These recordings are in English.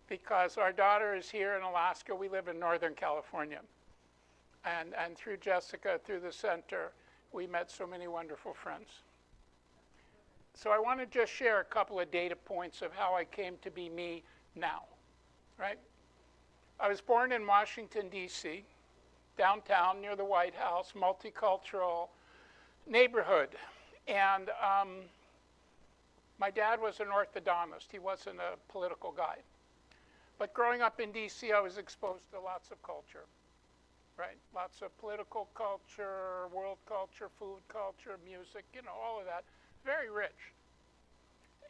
because our daughter is here in Alaska. We live in Northern California. And through Jessica, through the center, we met so many wonderful friends. So I want to just share a couple of data points of how I came to be me now, right? I was born in Washington, D.C., downtown near the White House, multicultural neighborhood. And my dad was an orthodontist. He wasn't a political guy. But growing up in D.C., I was exposed to lots of culture, right? Lots of political culture, world culture, food culture, music, all of that. Very rich.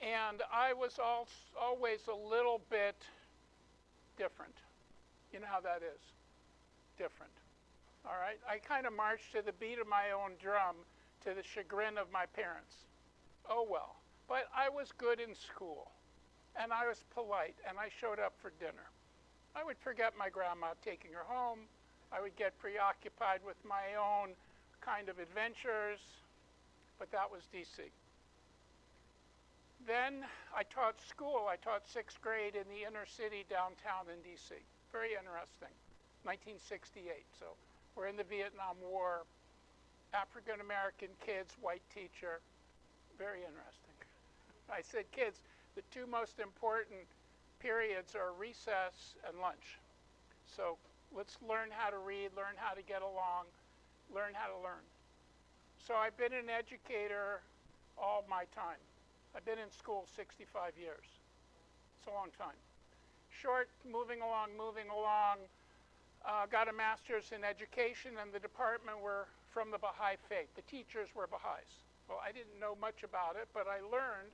And I was always a little bit different. You know how that is? Different. All right? I kind of marched to the beat of my own drum to the chagrin of my parents. Oh well. But I was good in school. And I was polite. And I showed up for dinner. I would forget my grandma taking her home. I would get preoccupied with my own kind of adventures. But that was D.C. Then I taught school. I taught 6th grade in the inner city downtown in D.C. Very interesting. 1968. So we're in the Vietnam War. African American kids, white teacher. Very interesting. I said, kids, the two most important periods are recess and lunch. So let's learn how to read, learn how to get along, learn how to learn. So I've been an educator all my time. I've been in school 65 years. It's a long time. Short, moving along. Got a master's in education, and the department were from the Baha'i Faith. The teachers were Baha'is. Well, I didn't know much about it, but I learned,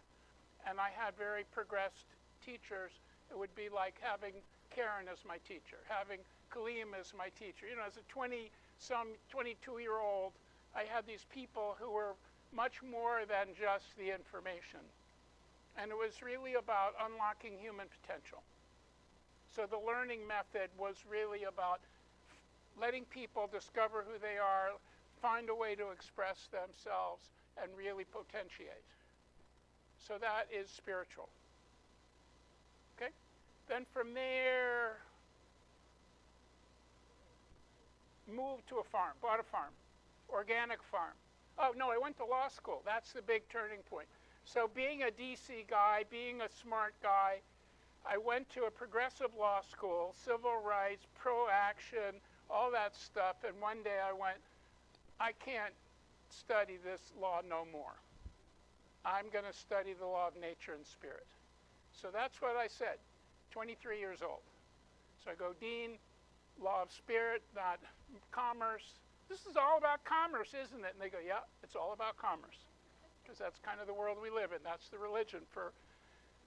and I had very progressed teachers. It would be like having Karen as my teacher, having Kaleem as my teacher. As a 22-year-old, I had these people who were much more than just the information. And it was really about unlocking human potential. So the learning method was really about letting people discover who they are, find a way to express themselves, and really potentiate. So that is spiritual. Okay? Then from there, moved to a farm, bought a farm, organic farm. Oh, no, I went to law school. That's the big turning point. So being a DC guy, being a smart guy, I went to a progressive law school, civil rights, pro-action, all that stuff. And one day I went, I can't study this law no more. I'm going to study the law of nature and spirit. So that's what I said, 23 years old. So I go, Dean, law of spirit, not commerce. This is all about commerce, isn't it? And they go, yeah, it's all about commerce. Because that's kind of the world we live in. That's the religion for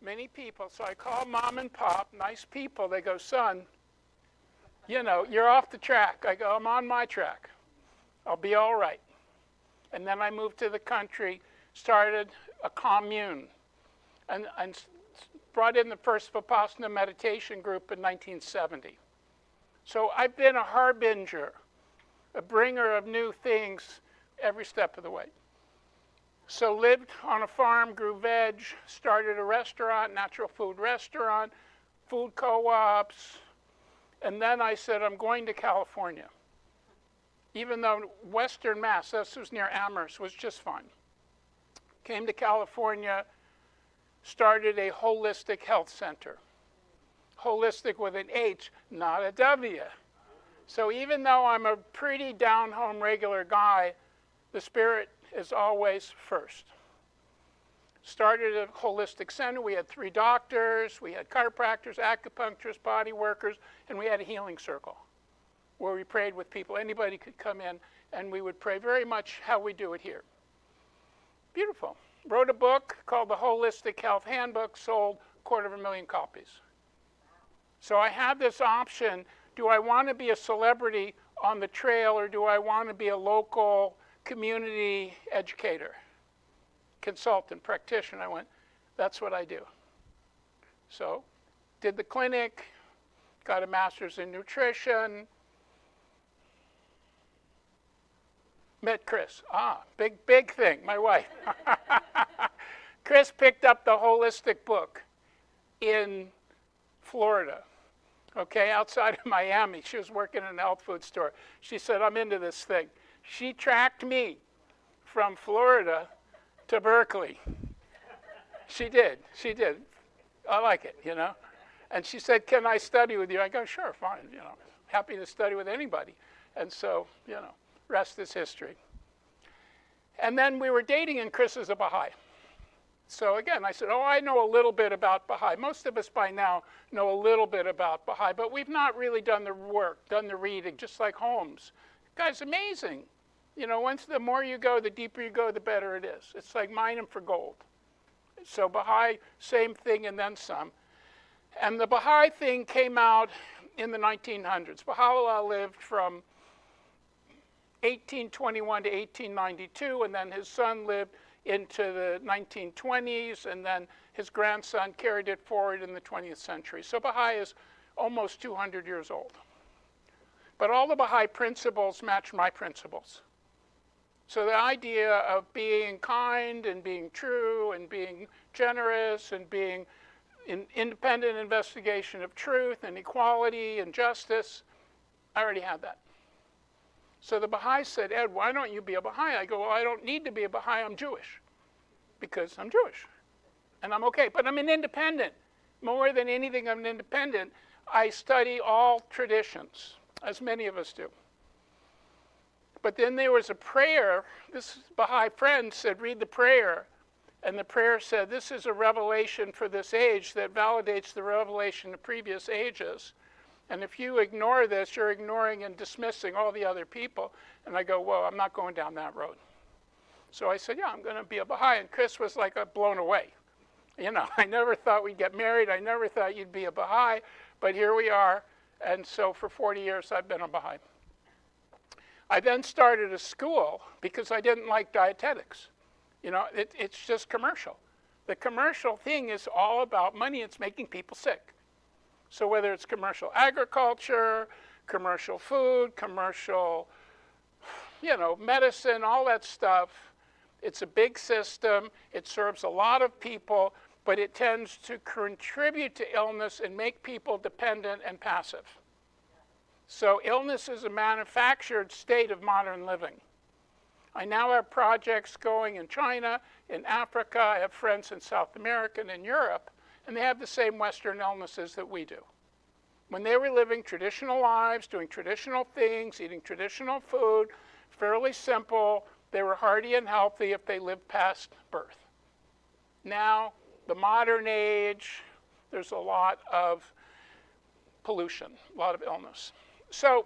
many people. So I call mom and pop, nice people. They go, son, you're off the track. I go, I'm on my track. I'll be all right. And then I moved to the country, started a commune, and brought in the first Vipassana meditation group in 1970. So I've been a harbinger, a bringer of new things every step of the way. So lived on a farm, grew veg, started a restaurant, natural food restaurant, food co-ops, and then I said, I'm going to California. Even though Western Mass, this was near Amherst, was just fine. Came to California, started a holistic health center. Holistic with an H, not a W. So even though I'm a pretty down-home regular guy, the spirit is always first. Started a holistic center. We had 3 doctors, we had chiropractors, acupuncturists, body workers, and we had a healing circle where we prayed with people. Anybody could come in, and we would pray very much how we do it here. Beautiful. Wrote a book called The Holistic Health Handbook, sold 250,000 copies. So I had this option. Do I want to be a celebrity on the trail, or do I want to be a local community educator, consultant, practitioner? I went, that's what I do. So did the clinic, got a master's in nutrition, met Chris. Big thing, my wife. Chris picked up the holistic book in Florida, okay, outside of Miami. She was working in an health food store. She said, I'm into this thing. She tracked me from Florida to Berkeley. She did. I like it, you know. And she said, can I study with you? I go, sure, fine, you know. Happy to study with anybody. And so, you know, rest is history. And then we were dating, and Chris is a Baha'i. So again, I said, oh, I know a little bit about Baha'i. Most of us by now know a little bit about Baha'i, but we've not really done the work, done the reading, just like Holmes. The guy's amazing. You know, the more you go, the deeper you go, the better it is. It's like mining for gold. So Baha'i, same thing and then some. And the Baha'i thing came out in the 1900s. Baha'u'llah lived from 1821 to 1892, and then his son lived into the 1920s, and then his grandson carried it forward in the 20th century. So Baha'i is almost 200 years old. But all the Baha'i principles match my principles. So the idea of being kind and being true and being generous and being in independent investigation of truth and equality and justice, I already had that. So the Baha'i said, Ed, why don't you be a Baha'i? I go, well, I don't need to be a Baha'i, I'm Jewish. Because I'm Jewish. And I'm okay. But I'm an independent. More than anything, I'm an independent. I study all traditions, as many of us do. But then there was a prayer. This Baha'i friend said, read the prayer. And the prayer said, this is a revelation for this age that validates the revelation of previous ages. And if you ignore this, you're ignoring and dismissing all the other people. And I go, whoa, I'm not going down that road. So I said, yeah, I'm going to be a Baha'i. And Chris was like blown away. You know, I never thought we'd get married. I never thought you'd be a Baha'i. But here we are. And so for 40 years, I've been a Baha'i. I then started a school because I didn't like dietetics. You know, it's just commercial. The commercial thing is all about money. It's making people sick. So whether it's commercial agriculture, commercial food, commercial, you know, medicine, all that stuff, it's a big system. It serves a lot of people, but it tends to contribute to illness and make people dependent and passive. So illness is a manufactured state of modern living. I now have projects going in China, in Africa. I have friends in South America and in Europe, and they have the same Western illnesses that we do. When they were living traditional lives, doing traditional things, eating traditional food, fairly simple, they were hearty and healthy if they lived past birth. Now, the modern age, there's a lot of pollution, a lot of illness. So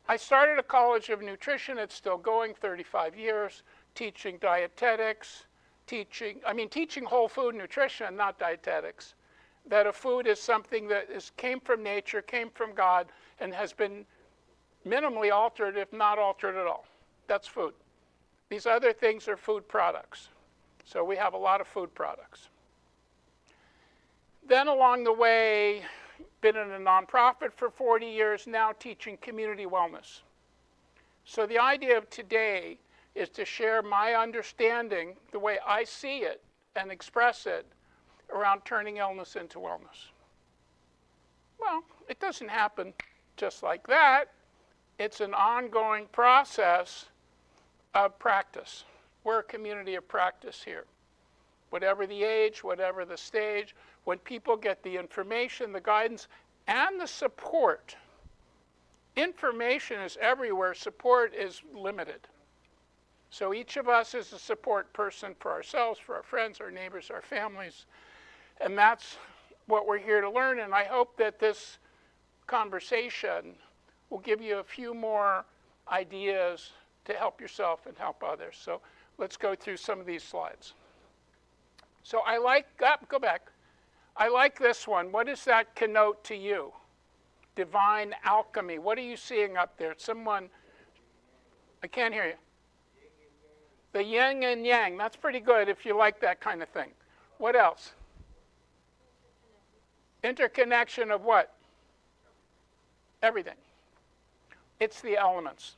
I started a college of nutrition. It's still going, 35 years, teaching dietetics, teaching whole food nutrition, not dietetics. That a food is something that came from nature, came from God, and has been minimally altered, if not altered at all. That's food. These other things are food products. So we have a lot of food products. Then along the way, been in a nonprofit for 40 years, now teaching community wellness. So the idea of today is to share my understanding, the way I see it and express it, around turning illness into wellness. Well, it doesn't happen just like that. It's an ongoing process of practice. We're a community of practice here. Whatever the age, whatever the stage, when people get the information, the guidance, and the support. Information is everywhere. Support is limited. So each of us is a support person for ourselves, for our friends, our neighbors, our families. And that's what we're here to learn. And I hope that this conversation will give you a few more ideas to help yourself and help others. So let's go through some of these slides. So I like, go back. I like this one. What does that connote to you? Divine alchemy. What are you seeing up there? Someone, I can't hear you. The yin and yang. That's pretty good if you like that kind of thing. What else? Interconnection of what? Everything. It's the elements.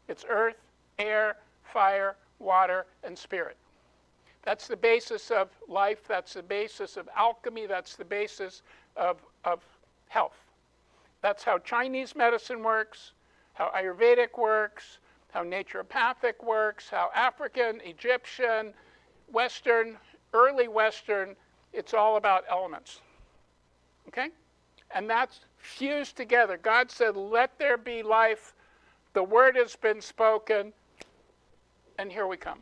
It's earth, air, fire, water, and spirit. That's the basis of life. That's the basis of alchemy. That's the basis of health. That's how Chinese medicine works, how Ayurvedic works, how naturopathic works, how African, Egyptian, Western, early Western, it's all about elements. Okay? And that's fused together. God said, let there be life. The word has been spoken, and here we come.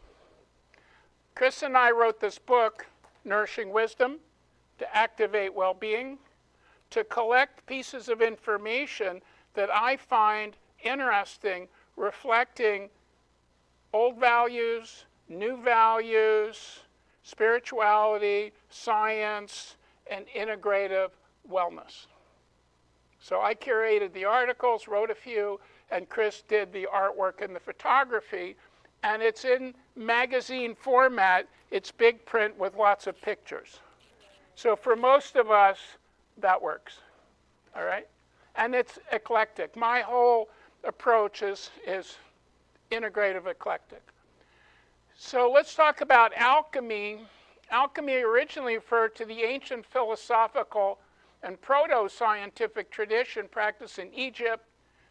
Chris and I wrote this book, Nourishing Wisdom, to activate well-being, to collect pieces of information that I find interesting, reflecting old values, new values, spirituality, science, and integrative wellness. So I curated the articles, wrote a few, and Chris did the artwork and the photography, and it's in magazine format. It's big print with lots of pictures. So for most of us, that works, all right? And it's eclectic. My whole approach is integrative eclectic. So let's talk about alchemy. Alchemy originally referred to the ancient philosophical and proto-scientific tradition practiced in Egypt,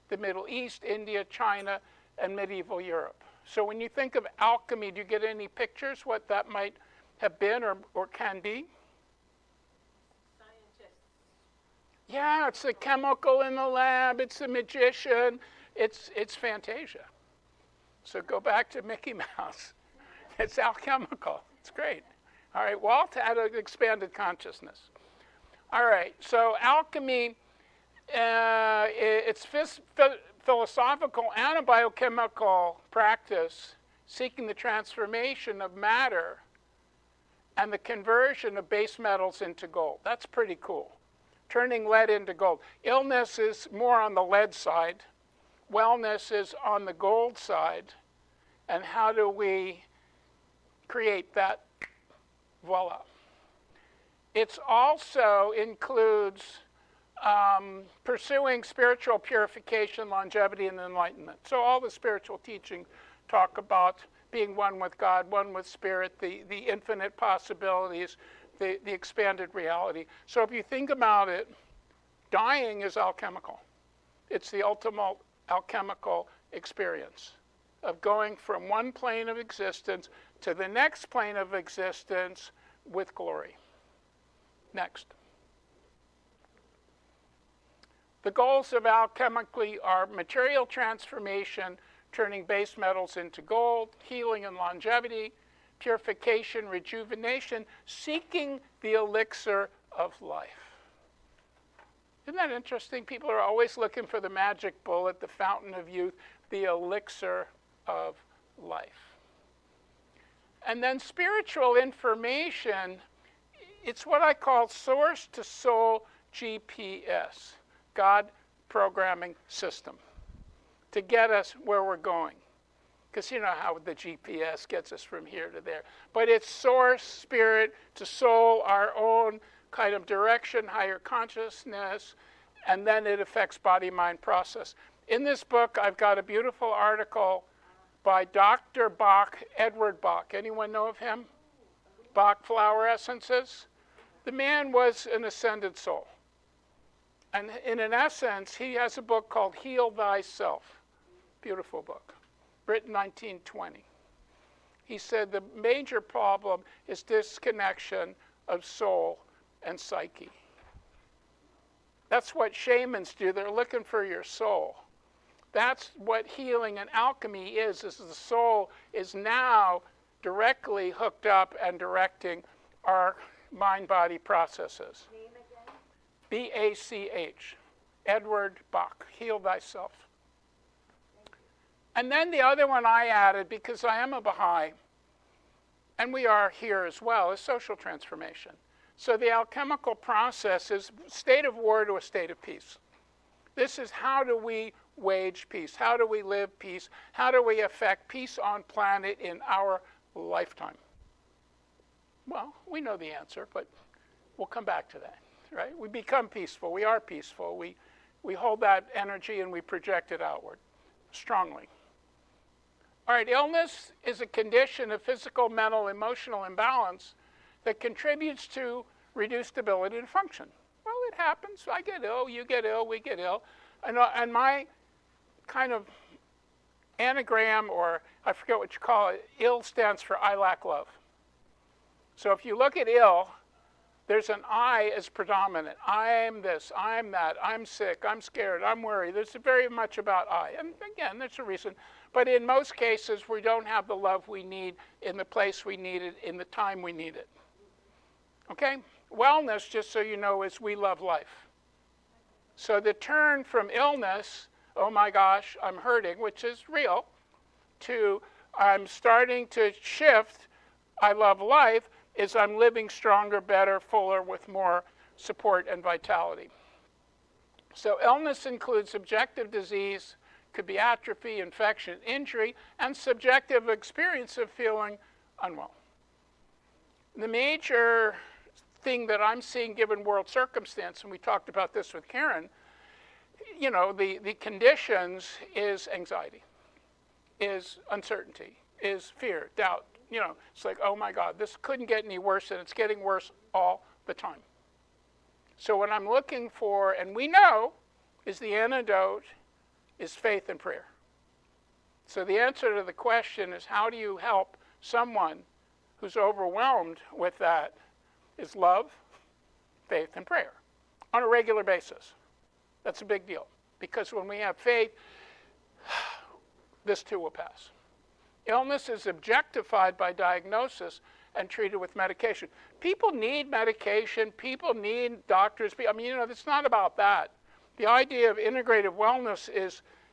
the Middle East, India, China, and medieval Europe. So when you think of alchemy, do you get any pictures what that might have been or can be? Yeah, it's the chemical in the lab, it's the magician, it's Fantasia. So go back to Mickey Mouse. It's alchemical. It's great. All right, Walt had an expanded consciousness. All right, so alchemy, it's philosophical and a biochemical practice seeking the transformation of matter and the conversion of base metals into gold. That's pretty cool. Turning lead into gold. Illness is more on the lead side. Wellness is on the gold side. And how do we create that? Voila. It also includes pursuing spiritual purification, longevity, and enlightenment. So all the spiritual teachings talk about being one with God, one with spirit, the infinite possibilities, the expanded reality. So if you think about it, dying is alchemical. It's the ultimate alchemical experience of going from one plane of existence to the next plane of existence with glory. Next. The goals of alchemy are material transformation, turning base metals into gold, healing and longevity, purification, rejuvenation, seeking the elixir of life. Isn't that interesting? People are always looking for the magic bullet, the fountain of youth, the elixir of life. And then spiritual information, it's what I call source to soul GPS, God programming system, to get us where we're going. Because you know how the GPS gets us from here to there. But it's source, spirit, to soul, our own kind of direction, higher consciousness, and then it affects body-mind process. In this book, I've got a beautiful article by Dr. Bach, Edward Bach. Anyone know of him? Bach flower essences. The man was an ascended soul. And in an essence, he has a book called Heal Thyself. Beautiful book, written 1920. He said the major problem is disconnection of soul and psyche. That's what shamans do. They're looking for your soul. That's what healing and alchemy is the soul is now directly hooked up and directing our mind-body processes. Name again? B-A-C-H, Edward Bach, Heal Thyself. And then the other one I added, because I am a Baha'i, and we are here as well, is social transformation. So the alchemical process is state of war to a state of peace. This is how do we wage peace? How do we live peace? How do we affect peace on planet in our lifetime? Well, we know the answer, but we'll come back to that, right? We become peaceful. We are peaceful. We hold that energy and we project it outward strongly. All right, illness is a condition of physical, mental, emotional imbalance that contributes to reduced ability to function. Well, it happens. I get ill, you get ill, we get ill. And my kind of anagram, or I forget what you call it, ill stands for I lack love. So if you look at ill, there's an I as predominant. I'm this, I'm that, I'm sick, I'm scared, I'm worried. There's very much about I. And again, there's a reason. But in most cases, we don't have the love we need in the place we need it, in the time we need it. Okay? Wellness, just so you know, is we love life. So the turn from illness, oh my gosh, I'm hurting, which is real, to I'm starting to shift, I love life, is I'm living stronger, better, fuller, with more support and vitality. So illness includes objective disease, could be atrophy, infection, injury, and subjective experience of feeling unwell. The major thing that I'm seeing given world circumstance, and we talked about this with Karen, you know, the conditions is anxiety, is uncertainty, is fear, doubt. You know, it's like, oh my God, this couldn't get any worse, and it's getting worse all the time. So what I'm looking for, and we know, is the antidote is faith and prayer. So the answer to the question is, how do you help someone who's overwhelmed with that, is love, faith, and prayer on a regular basis. That's a big deal, because when we have faith, this too will pass. Illness is objectified by diagnosis and treated with medication. People need medication. People need doctors. I mean, you know, it's not about that. The idea of integrative wellness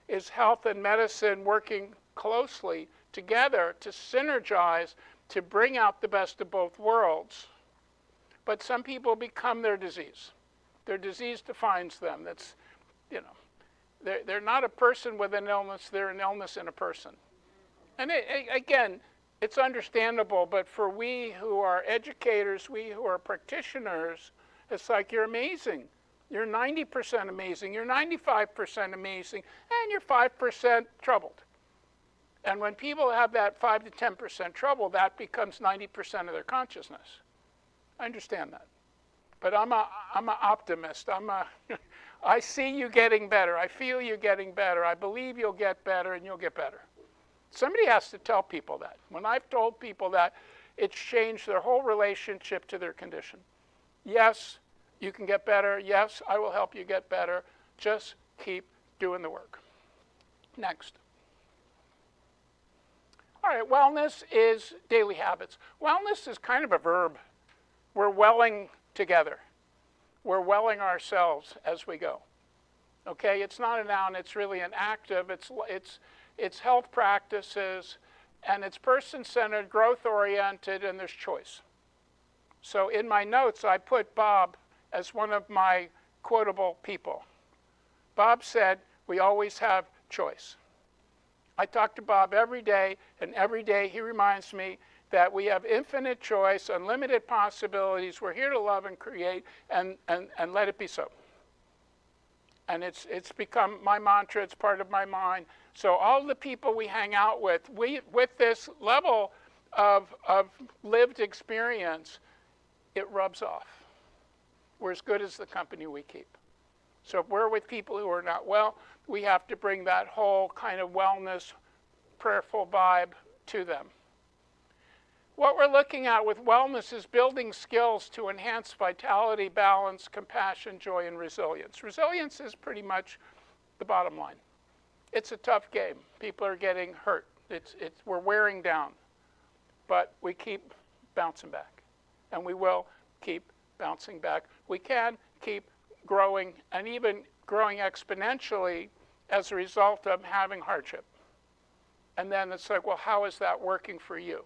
is health and medicine working closely together to synergize, to bring out the best of both worlds. But some people become their disease. Their disease defines them. That's, you know, they're not a person with an illness. They're an illness in a person. And again, it's understandable, but for we who are educators, we who are practitioners, it's like, you're amazing. You're 90% amazing, you're 95% amazing, and you're 5% troubled. And when people have that 5 to 10% trouble, that becomes 90% of their consciousness. I understand that. But I'm an optimist. I see you getting better. I feel you getting better. I believe you'll get better, and you'll get better. Somebody has to tell people that. When I've told people that, it's changed their whole relationship to their condition. Yes, you can get better. Yes, I will help you get better. Just keep doing the work. Next. All right, wellness is daily habits. Wellness is kind of a verb. We're welling together. We're welling ourselves as we go. Okay, it's not a noun, it's really an active. It's health practices, and it's person-centered, growth-oriented, and there's choice. So in my notes, I put Bob as one of my quotable people. Bob said, we always have choice. I talk to Bob every day, and every day he reminds me that we have infinite choice, unlimited possibilities. We're here to love and create, and let it be so. And it's become my mantra. It's part of my mind. So all the people we hang out with this level of lived experience, it rubs off. We're as good as the company we keep. So if we're with people who are not well, we have to bring that whole kind of wellness, prayerful vibe to them. What we're looking at with wellness is building skills to enhance vitality, balance, compassion, joy, and resilience. Resilience is pretty much the bottom line. It's a tough game. People are getting hurt. We're wearing down. But we keep bouncing back. And we will keep bouncing back. We can keep growing, and even growing exponentially as a result of having hardship. And then it's like, well, how is that working for you?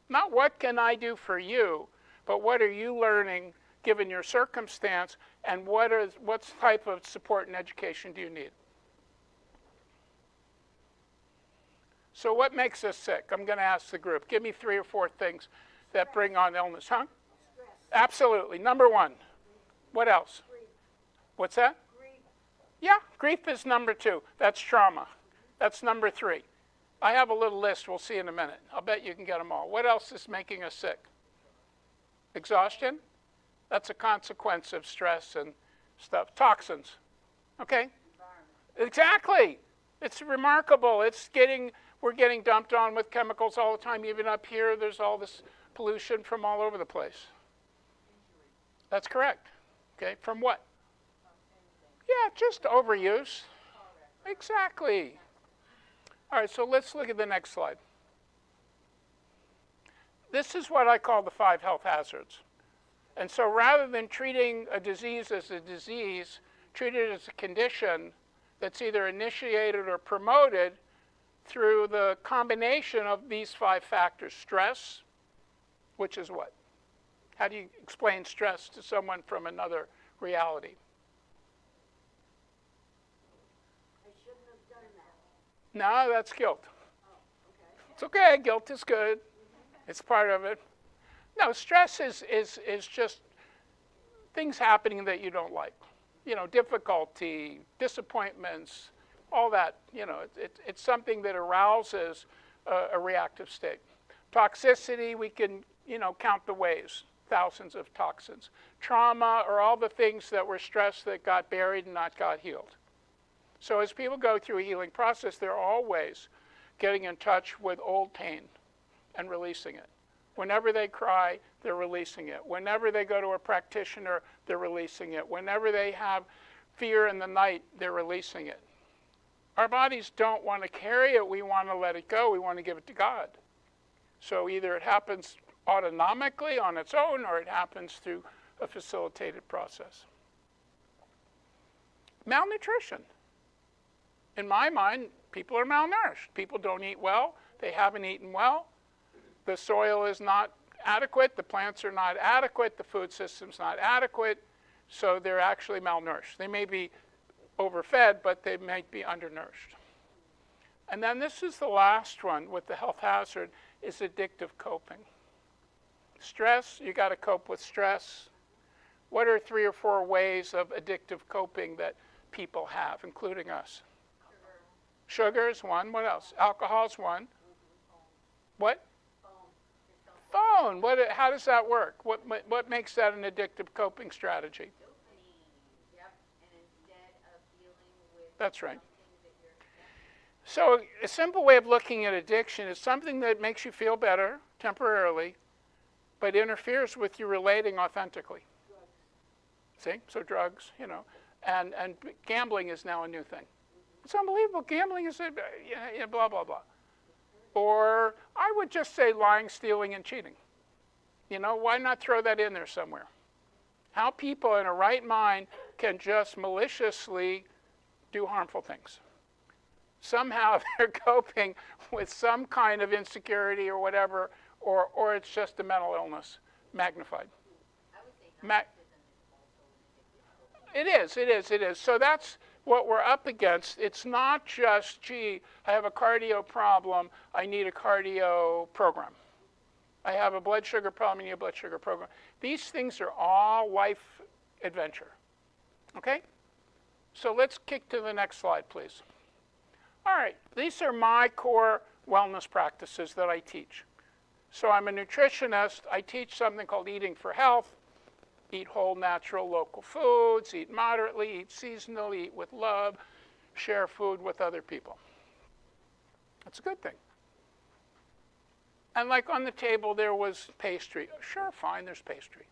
Not what can I do for you, but what are you learning given your circumstance, and what type of support and education do you need? So what makes us sick? I'm going to ask the group. Give me 3 or 4 things that bring on illness. Huh? Stress. Absolutely. Number 1. What else? Grief. What's that? Grief. Yeah, grief is number 2. That's trauma. That's number 3. I have a little list. We'll see in a minute. I'll bet you can get them all. What else is making us sick? Exhaustion? That's a consequence of stress and stuff. Toxins. Okay? Exactly. It's remarkable. We're getting dumped on with chemicals all the time. Even up here, there's all this pollution from all over the place. That's correct. Okay, from what? Yeah, just overuse. Exactly. All right, so let's look at the next slide. This is what I call the 5 health hazards. And so rather than treating a disease as a disease, treat it as a condition that's either initiated or promoted through the combination of these 5 factors. Stress, which is what? How do you explain stress to someone from another reality? I shouldn't have done that. No, that's guilt. Oh, okay. It's okay, guilt is good. It's part of it. No, stress is just things happening that you don't like. You know, difficulty, disappointments, all that. You know, it's something that arouses a reactive state. Toxicity, we can, count the ways, thousands of toxins. Trauma are all the things that were stressed that got buried and not got healed. So as people go through a healing process, they're always getting in touch with old pain and releasing it. Whenever they cry, they're releasing it. Whenever they go to a practitioner, they're releasing it. Whenever they have fear in the night, they're releasing it. Our bodies don't want to carry it. We want to let it go. We want to give it to God. So either it happens autonomically on its own, or it happens through a facilitated process. Malnutrition. In my mind, people are malnourished. People don't eat well. They haven't eaten well. The soil is not adequate. The plants are not adequate. The food system's not adequate. So they're actually malnourished. They may be overfed, but they might be undernourished. And then this is the last one with the health hazard, is addictive coping. Stress, you got to cope with stress. What are 3 or 4 ways of addictive coping that people have, including us? Sugar is one. What else? Alcohol is one. What? Phone. How does that work? What makes that an addictive coping strategy? Yep. And instead of dealing with That's right. something that you're So a simple way of looking at addiction is something that makes you feel better temporarily, but interferes with you relating authentically. See? So drugs, and gambling is now a new thing. It's unbelievable. Gambling is blah, blah, blah. Or I would just say lying, stealing, and cheating. Why not throw that in there somewhere? How people in a right mind can just maliciously do harmful things. Somehow they're coping with some kind of insecurity or whatever, or it's just a mental illness magnified. I would say narcissism is also an addictive. It is. So that's what we're up against. It's not just, gee, I have a cardio problem, I need a cardio program. I have a blood sugar problem, I need a blood sugar program. These things are all life adventure. Okay? So let's kick to the next slide, please. All right, these are my core wellness practices that I teach. So I'm a nutritionist. I teach something called eating for health. Eat whole, natural, local foods, eat moderately, eat seasonally, eat with love, share food with other people. That's a good thing. And like on the table there was pastry. Sure, fine, there's pastry.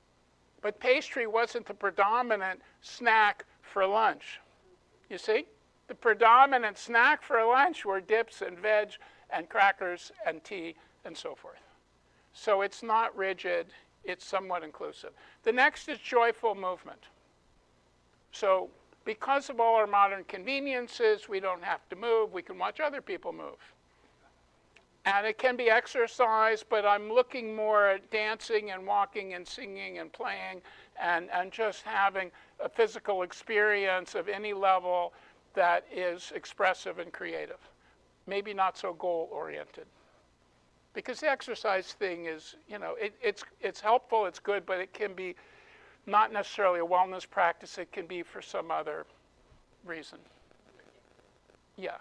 But pastry wasn't the predominant snack for lunch. You see? The predominant snack for lunch were dips and veg and crackers and tea and so forth. So it's not rigid. It's somewhat inclusive. The next is joyful movement. So because of all our modern conveniences, we don't have to move. We can watch other people move. And it can be exercise, but I'm looking more at dancing and walking and singing and playing and just having a physical experience of any level that is expressive and creative. Maybe not so goal-oriented. Because the exercise thing is, it's helpful, it's good, but it can be not necessarily a wellness practice. It can be for some other reason. Yeah.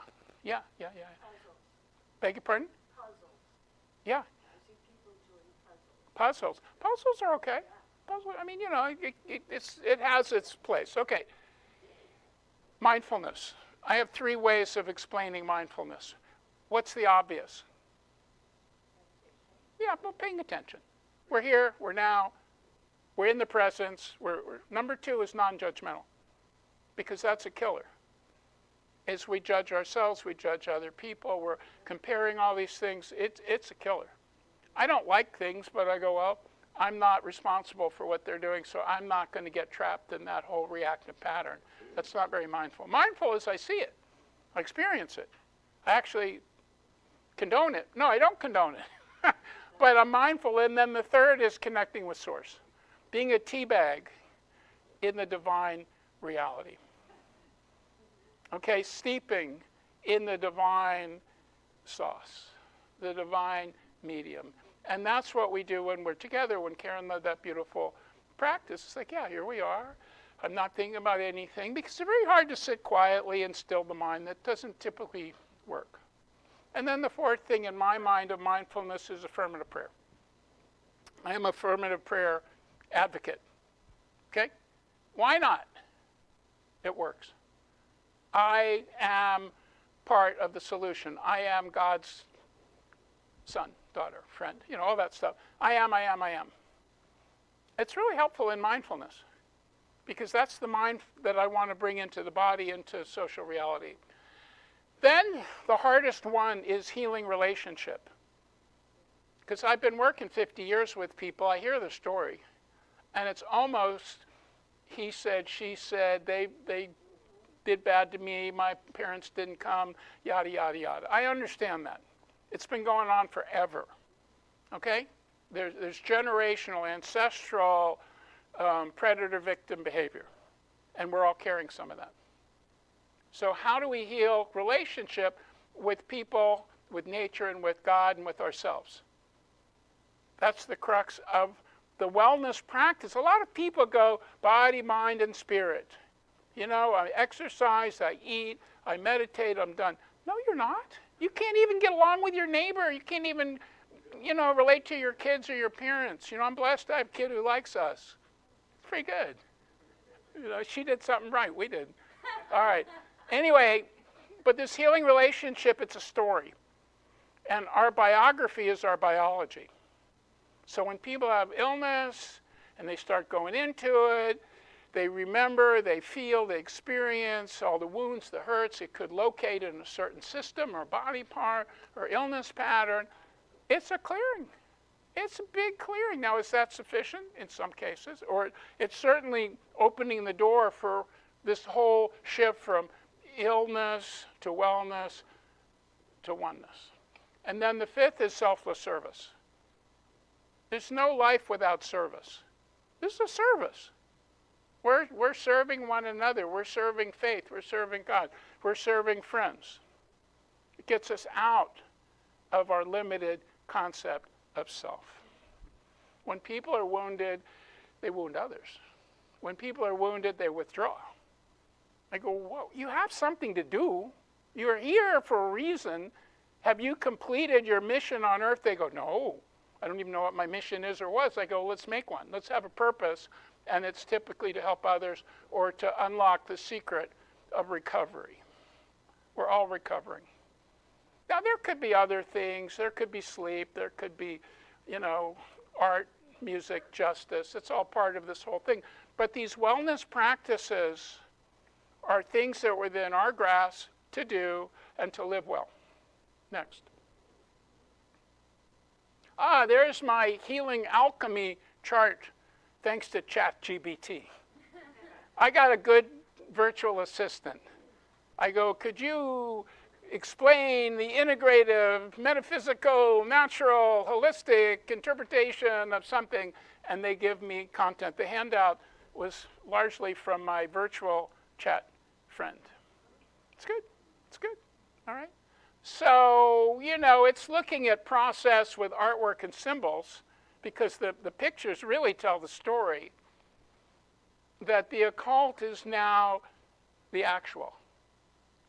Beg your pardon? Puzzles. Yeah. I see people doing puzzles. Puzzles. Puzzles are okay. Puzzle, I mean, it has its place. Okay. Mindfulness. I have 3 ways of explaining mindfulness. What's the obvious? Yeah, but paying attention. We're here, we're now, we're in the presence. Number 2 is non-judgmental, because that's a killer. As we judge ourselves, we judge other people, we're comparing all these things, it's a killer. I don't like things, but I go, well, I'm not responsible for what they're doing, so I'm not going to get trapped in that whole reactive pattern. That's not very mindful. Mindful is I see it, I experience it. I actually condone it. No, I don't condone it. But I'm mindful. And then the third is connecting with Source, being a tea bag in the divine reality. Okay, steeping in the divine sauce, the divine medium. And that's what we do when we're together. When Karen led that beautiful practice, it's like, yeah, here we are. I'm not thinking about anything, because it's very hard to sit quietly and still the mind. That doesn't typically work. And then the fourth thing in my mind of mindfulness is affirmative prayer. I am an affirmative prayer advocate. Okay? Why not? It works. I am part of the solution. I am God's son, daughter, friend, all that stuff. I am. It's really helpful in mindfulness, because that's the mind that I want to bring into the body, into social reality. Then the hardest one is healing relationship. Because I've been working 50 years with people, I hear the story, and it's almost he said, she said, they did bad to me, my parents didn't come, yada, yada, yada. I understand that. It's been going on forever, okay? There's generational, ancestral predator-victim behavior, and we're all carrying some of that. So how do we heal relationship with people, with nature, and with God, and with ourselves? That's the crux of the wellness practice. A lot of people go body, mind, and spirit. I exercise, I eat, I meditate, I'm done. No, you're not. You can't even get along with your neighbor. You can't even, relate to your kids or your parents. I'm blessed to have a kid who likes us. It's pretty good. She did something right. We did. All right. Anyway, but this healing relationship, it's a story. And our biography is our biology. So when people have illness and they start going into it, they remember, they feel, they experience all the wounds, the hurts. It could locate in a certain system or body part or illness pattern. It's a clearing. It's a big clearing. Now, is that sufficient in some cases? Or it's certainly opening the door for this whole shift from illness to wellness to oneness. And then the fifth is selfless service. There's no life without service. This is a service. We're serving one another. We're serving faith. We're serving God. We're serving friends. It gets us out of our limited concept of self. When people are wounded, they wound others. When people are wounded, they withdraw. I go, whoa, you have something to do. You're here for a reason. Have you completed your mission on earth? They go, no. I don't even know what my mission is or was. I go, let's make one. Let's have a purpose. And it's typically to help others or to unlock the secret of recovery. We're all recovering. Now, there could be other things. There could be sleep. There could be, art, music, justice. It's all part of this whole thing. But these wellness practices are things that are within our grasp to do and to live well. Next. There's my healing alchemy chart, thanks to ChatGPT. I got a good virtual assistant. I go, could you explain the integrative, metaphysical, natural, holistic interpretation of something? And they give me content. The handout was largely from my virtual chat friend. It's good. It's good. All right. So, it's looking at process with artwork and symbols, because the pictures really tell the story that the occult is now the actual.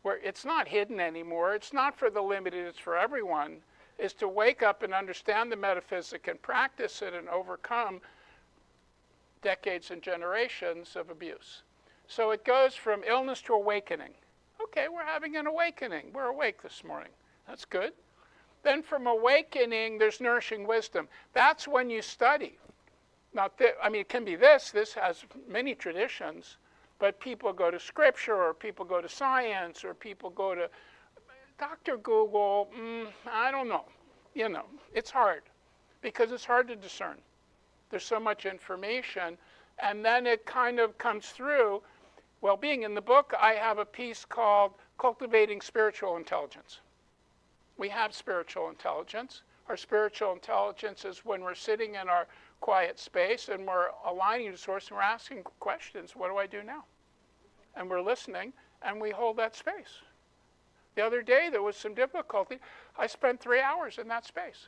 where it's not hidden anymore, it's not for the limited, it's for everyone, is to wake up and understand the metaphysic and practice it and overcome decades and generations of abuse. So it goes from illness to awakening. Okay, we're having an awakening. We're awake this morning. That's good. Then from awakening, there's nourishing wisdom. That's when you study. Not that, I mean, it can be this has many traditions, but people go to scripture, or people go to science, or people go to Dr. Google. I don't know. You know, it's hard because it's hard to discern. There's so much information, and then it kind of comes through. Well, being in the book, I have a piece called Cultivating Spiritual Intelligence. We have spiritual intelligence. Our spiritual intelligence is when we're sitting in our quiet space and we're aligning to source and we're asking questions. What do I do now? And we're listening, and we hold that space. The other day, there was some difficulty. I spent 3 hours in that space.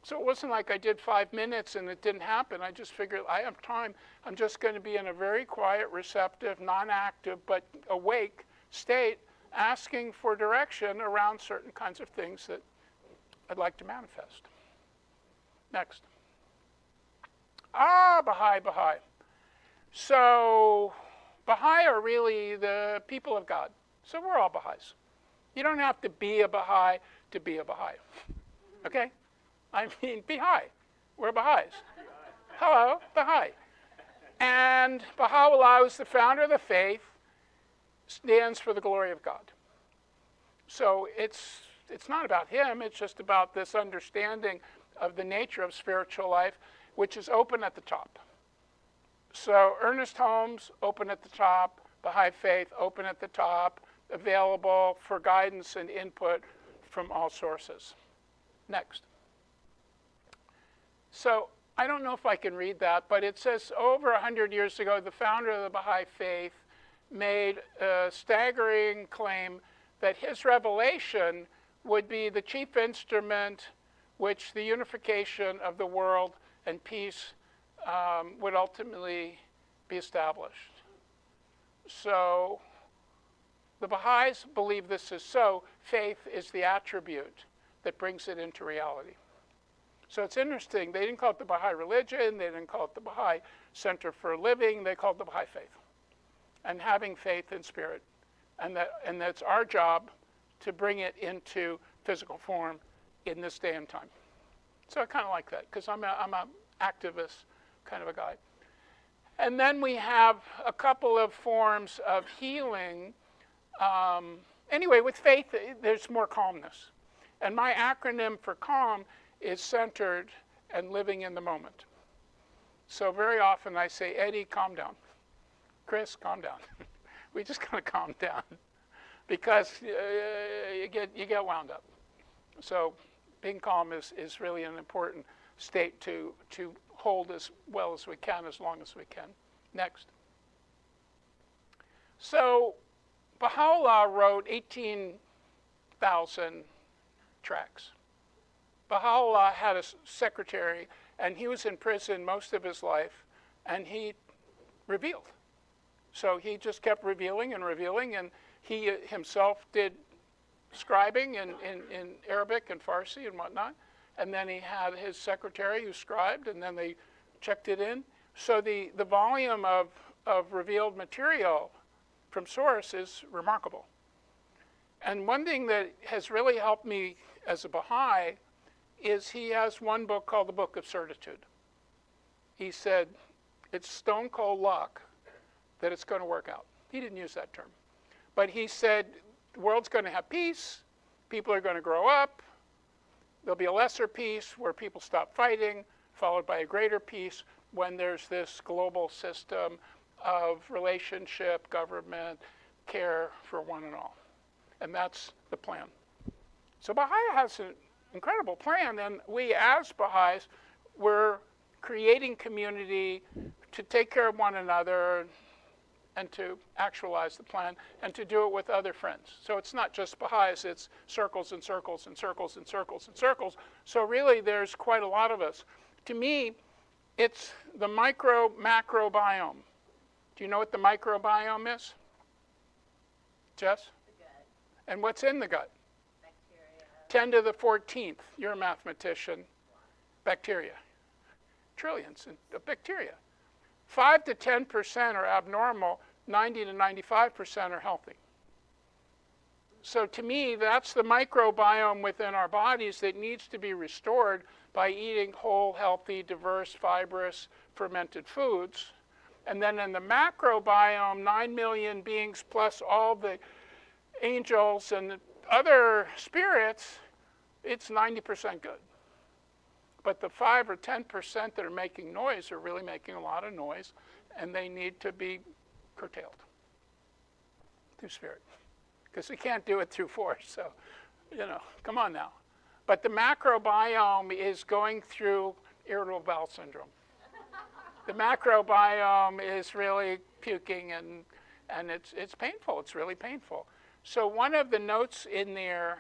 So it wasn't like I did 5 minutes and it didn't happen. I just figured I have time. I'm just going to be in a very quiet, receptive, non-active, but awake state, asking for direction around certain kinds of things that I'd like to manifest. Next. Baha'i. So Baha'i are really the people of God. So we're all Baha'is. You don't have to be a Baha'i to be a Baha'i. Okay? I mean, Baha'i. We're Baha'is. Hello, Baha'i. And Baha'u'llah, is the founder of the faith, stands for the glory of God. So it's not about him, it's just about this understanding of the nature of spiritual life, which is open at the top. So Ernest Holmes, open at the top. Baha'i Faith, open at the top, available for guidance and input from all sources. Next. So I don't know if I can read that, but it says over 100 years ago, the founder of the Baha'i Faith made a staggering claim that his revelation would be the chief instrument which the unification of the world and peace would ultimately be established. So the Baha'is believe this is so. Faith is the attribute that brings it into reality. So it's interesting. They didn't call it the Baha'i religion. They didn't call it the Baha'i Center for Living. They called it the Baha'i Faith. And having faith in spirit. And that's our job to bring it into physical form in this day and time. So I kind of like that because I'm an activist kind of a guy. And then we have a couple of forms of healing. Anyway, with faith, there's more calmness. And my acronym for calm is centered and living in the moment. So very often I say, Eddie, calm down. Chris, calm down. We just gotta calm down because you get wound up. So being calm is really an important state to hold as well as we can, as long as we can. Next. So Baha'u'llah wrote 18,000 tracts. Baha'u'llah had a secretary, and he was in prison most of his life, and he revealed. So he just kept revealing, and he himself did scribing in Arabic and Farsi and whatnot, and then he had his secretary who scribed, and then they checked it in. So the volume of revealed material from source is remarkable. And one thing that has really helped me as a Baha'i is he has one book called the Book of Certitude. He said, it's stone cold luck that it's going to work out. He didn't use that term. But he said, the world's going to have peace, people are going to grow up, there'll be a lesser peace where people stop fighting, followed by a greater peace when there's this global system of relationship, government, care for one and all. And that's the plan. So Baha'i has an incredible plan, and we as Baha'is, we're creating community to take care of one another and to actualize the plan and to do it with other friends. So it's not just Baha'is, it's circles and circles and circles and circles and circles. So really there's quite a lot of us. To me, it's the micro-macro biome. Do you know what the microbiome is? Jess? The gut, And what's in the gut? bacteria. 10 to the 14th. You're a mathematician. Bacteria. Trillions of bacteria. 5 to 10% are abnormal. 90 to 95% are healthy. So to me, that's the microbiome within our bodies that needs to be restored by eating whole, healthy, diverse, fibrous, fermented foods. And then in the macrobiome, 9 million beings plus all the angels and other spirits, it's 90% good. But the 5 or 10% that are making noise are really making a lot of noise, and they need to be curtailed through spirit. Because we can't do it through force, so, come on now. But the macrobiome is going through irritable bowel syndrome. The macrobiome is really puking, and it's painful. It's really painful. So one of the notes in there,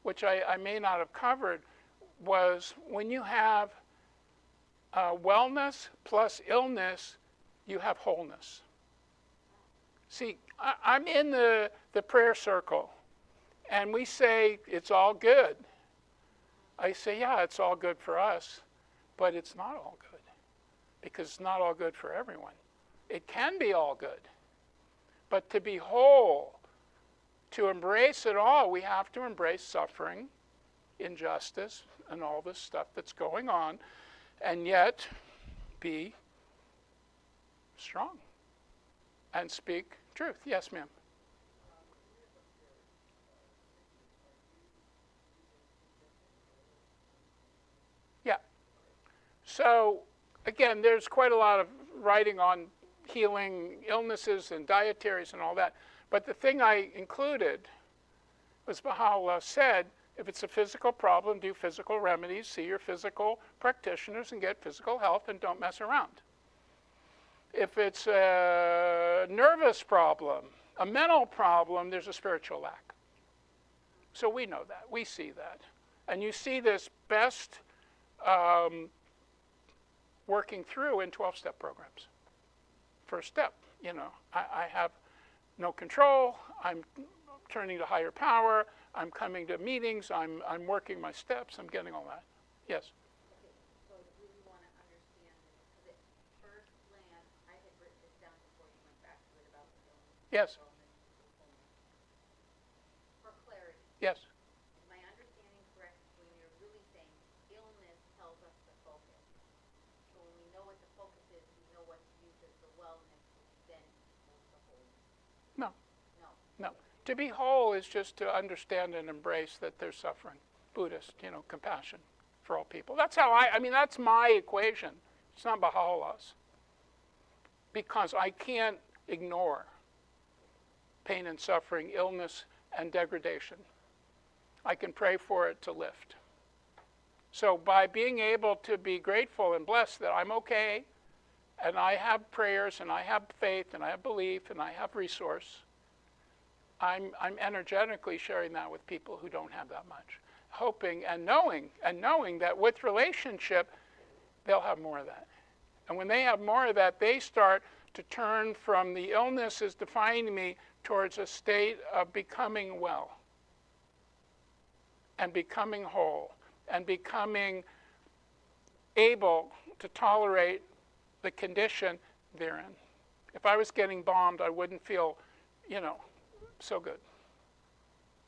which I may not have covered, was when you have wellness plus illness, you have wholeness. See, I'm in the prayer circle, and we say it's all good. I say, yeah, it's all good for us, but it's not all good, because it's not all good for everyone. It can be all good, but to be whole, to embrace it all, we have to embrace suffering, injustice, and all this stuff that's going on, and yet be strong and speak truth. Yes, ma'am. Yeah. So, again, there's quite a lot of writing on healing illnesses and dietaries and all that. But the thing I included was Baha'u'llah said, if it's a physical problem, do physical remedies, see your physical practitioners and get physical health, and don't mess around. If it's a nervous problem, a mental problem, there's a spiritual lack. So we know that. We see that. And you see this best working through in 12-step programs. First step, I have no control. I'm turning to higher power. I'm coming to meetings. I'm working my steps. I'm getting all that. Yes? Okay, so I really want to understand this, because at first glance, I had written this down before you went back to it about the illness. Yes. For clarity, Yes. is my understanding correct when you're really saying illness tells us to focus? So when we know what the focus is, we know what to use as the wellness, which then equals the wholeness. No. No. No. To be whole is just to understand and embrace that there's suffering. Buddhist, compassion for all people. That's how that's my equation. It's not Baha'u'llah's. Because I can't ignore pain and suffering, illness and degradation. I can pray for it to lift. So by being able to be grateful and blessed that I'm okay, and I have prayers, and I have faith, and I have belief, and I have resource, I'm energetically sharing that with people who don't have that much, hoping and knowing that with relationship, they'll have more of that. And when they have more of that, they start to turn from the illness as defining me towards a state of becoming well and becoming whole and becoming able to tolerate the condition they're in. If I was getting bombed, I wouldn't feel, so good.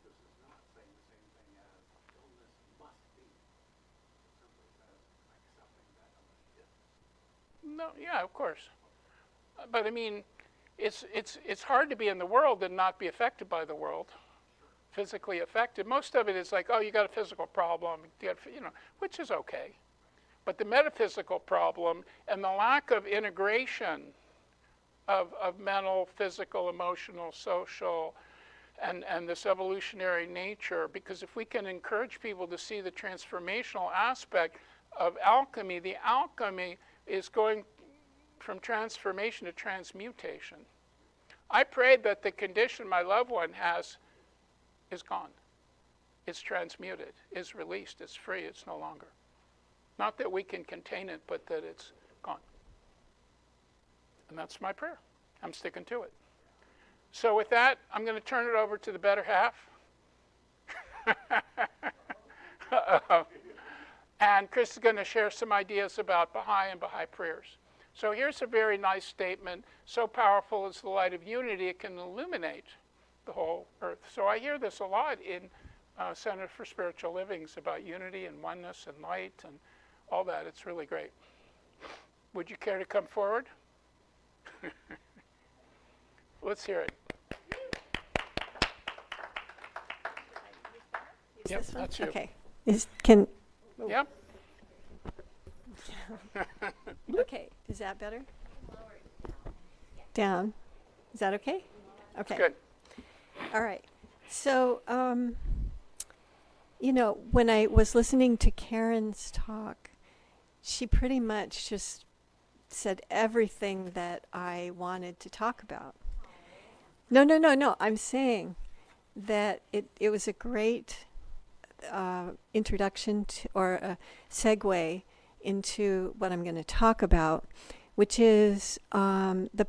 This is not saying the same thing as illness must be. It simply says accepting that illness is. No, yeah, of course. But it's hard to be in the world and not be affected by the world, physically affected. Most of it is like, oh, you got a physical problem, which is okay. But the metaphysical problem and the lack of integration of mental, physical, emotional, social, and this evolutionary nature, because if we can encourage people to see the transformational aspect of alchemy, the alchemy is going from transformation to transmutation. I prayed that the condition my loved one has is gone. It's transmuted, it's released, it's free, it's no longer. Not that we can contain it, but that it's gone. And that's my prayer. I'm sticking to it. So with that, I'm going to turn it over to the better half. And Chris is going to share some ideas about Baha'i and Baha'i prayers. So here's a very nice statement. So powerful is the light of unity, it can illuminate the whole earth. So I hear this a lot in Center for Spiritual Livings about unity and oneness and light and all that. It's really great. Would you care to come forward? Let's hear it. Yep, that's you. Okay. Yep. Okay. Is that better? Down. Is that okay? Okay. Good. All right. So, when I was listening to Karen's talk, she pretty much just said everything that I wanted to talk about. No. I'm saying that it was a great introduction to, or a segue into what I'm going to talk about, which is the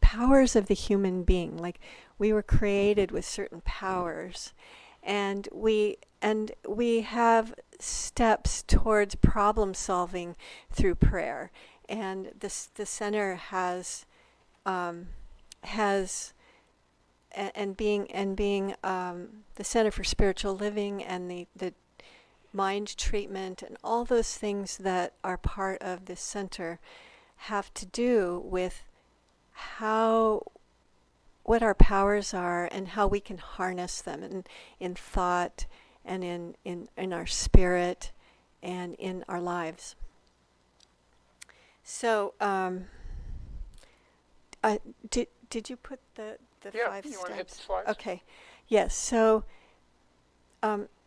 powers of the human being. Like, we were created with certain powers, and we have steps towards problem solving through prayer. And the center has being the Center for Spiritual Living and the mind treatment and all those things that are part of this center have to do with what our powers are and how we can harness them in thought and in our spirit and in our lives. So, did you put the 5 steps? Yeah, you want to hit the slides? Okay. Yes. So,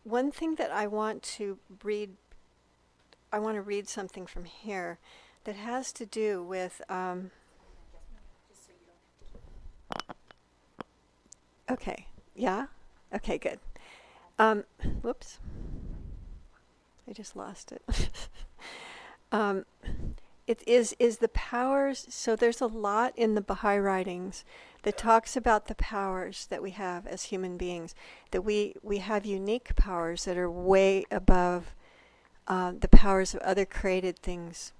one thing that I want to read something from here that has to do with. Okay. Yeah. Okay. Good. Whoops. I just lost it. It is the powers. So there's a lot in the Baha'i writings that talks about the powers that we have as human beings, that we have unique powers that are way above the powers of other created things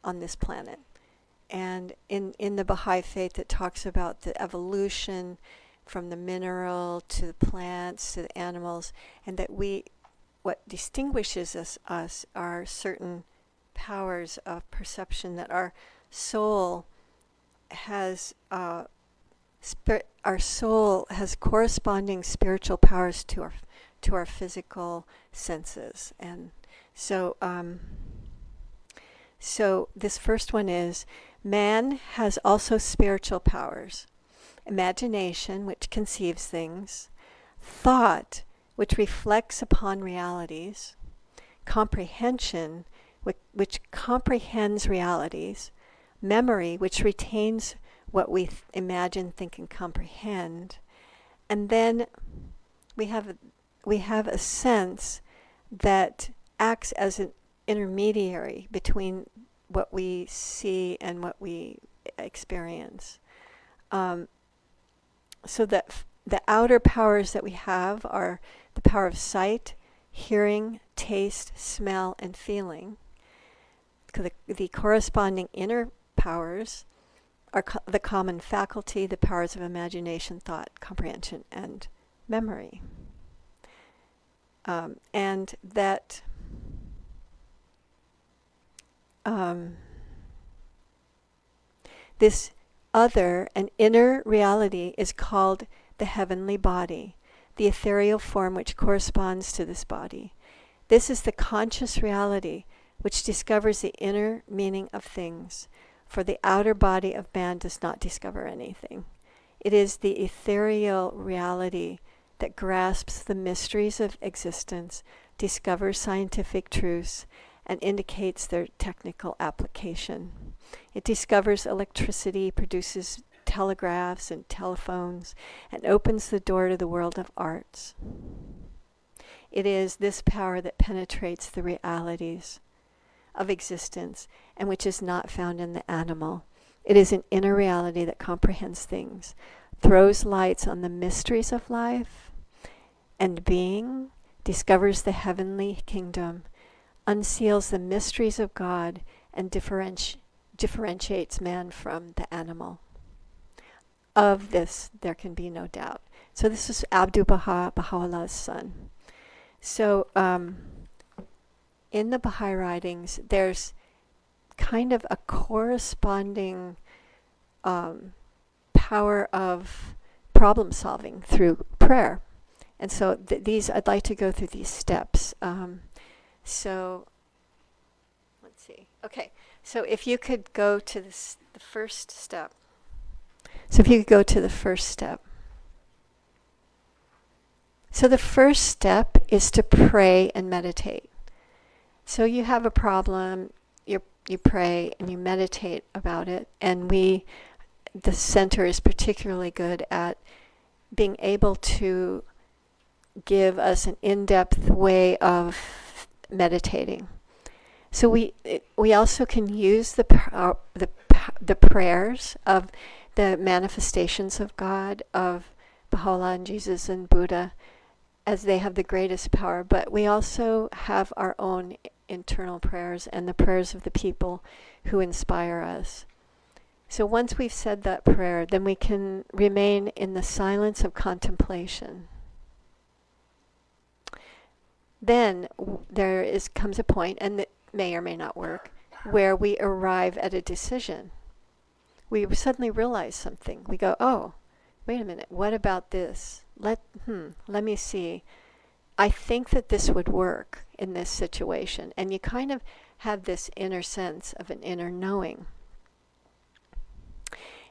on this planet. And in the Baha'i Faith, it talks about the evolution from the mineral to the plants to the animals, and that what distinguishes us are certain powers of perception that our soul has. Our soul has corresponding spiritual powers to our physical senses, and so this first one is man has also spiritual powers: imagination, which conceives things; thought, which reflects upon realities; comprehension, which comprehends realities; memory, which retains what we imagine, think, and comprehend. And then we have a sense that acts as an intermediary between what we see and what we experience. So that the outer powers that we have are the power of sight, hearing, taste, smell, and feeling. The corresponding inner powers are the common faculty, the powers of imagination, thought, comprehension, and memory. And that this other, an inner reality, is called the heavenly body, the ethereal form which corresponds to this body. This is the conscious reality which discovers the inner meaning of things, for the outer body of man does not discover anything. It is the ethereal reality that grasps the mysteries of existence, discovers scientific truths, and indicates their technical application. It discovers electricity, produces telegraphs and telephones, and opens the door to the world of arts. It is this power that penetrates the realities of existence and which is not found in the animal. It is an inner reality that comprehends things. throws lights on the mysteries of life and being, discovers the heavenly kingdom, unseals the mysteries of God, and differentiates man from the animal. Of this, there can be no doubt. So this is Baha'u'llah's son. So in the Baha'i writings, there's kind of a corresponding power of problem solving through prayer. And so these, I'd like to go through these steps. So let's see. Okay, so if you could go to the first step. So if you could go to the first step. So the first step is to pray and meditate. So you have a problem, you pray and you meditate about it, and the center is particularly good at being able to give us an in-depth way of meditating. So we also can use the prayers of the manifestations of God, of Baha'u'llah and Jesus and Buddha, as they have the greatest power, but we also have our own internal prayers and the prayers of the people who inspire us. So once we've said that prayer, then we can remain in the silence of contemplation. Then comes a point, and it may or may not work, where we arrive at a decision. We suddenly realize something. We go, oh, wait a minute, what about this? Let me see. I think that this would work in this situation. And you kind of have this inner sense of an inner knowing.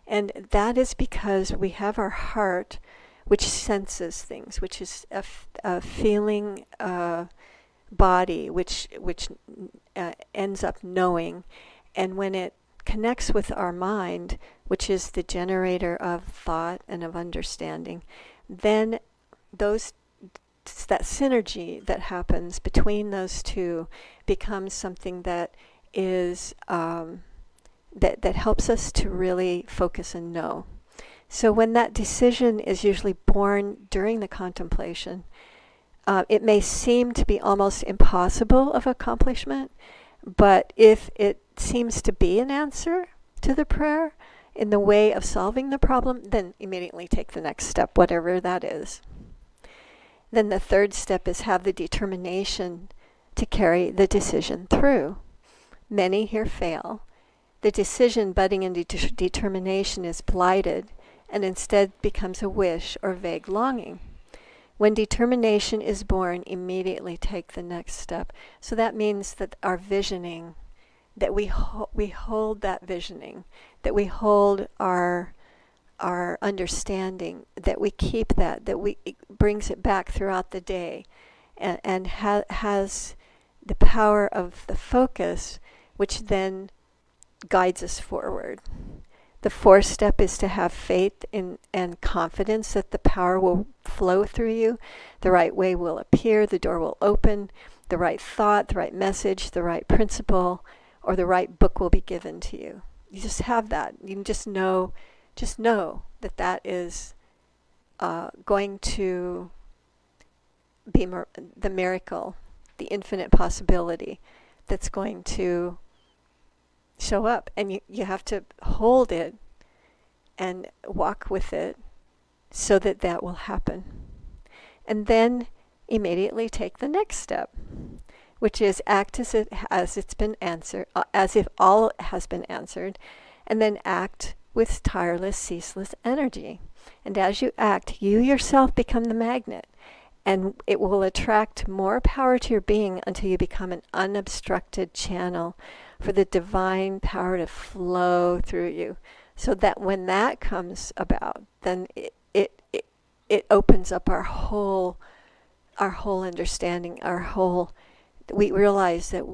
And that is because we have our heart, which senses things, which is a feeling body, which ends up knowing. And when it connects with our mind, which is the generator of thought and of understanding, then that synergy that happens between those two becomes something that is that helps us to really focus and know. So when that decision is usually born during the contemplation, it may seem to be almost impossible of accomplishment, but if it seems to be an answer to the prayer in the way of solving the problem, then immediately take the next step, whatever that is. Then the third step is have the determination to carry the decision through. Many here fail. The decision budding into determination is blighted and instead becomes a wish or vague longing. When determination is born, immediately take the next step. So that means that our visioning, that we hold that visioning, that we hold our understanding, that we keep that it brings it back throughout the day, and has the power of the focus, which then guides us forward. The fourth step is to have faith and confidence that the power will flow through you, the right way will appear, the door will open, the right thought, the right message, the right principle, or the right book will be given to you. You just have that. You can just know that that is going to be the miracle, the infinite possibility that's going to show up. And you have to hold it and walk with it so that that will happen. And then immediately take the next step, which is act as it's been answered, as if all has been answered, and then act with tireless, ceaseless energy. And as you act, you yourself become the magnet, and it will attract more power to your being until you become an unobstructed channel for the divine power to flow through you. So that when that comes about, then it opens up our whole understanding, we realize that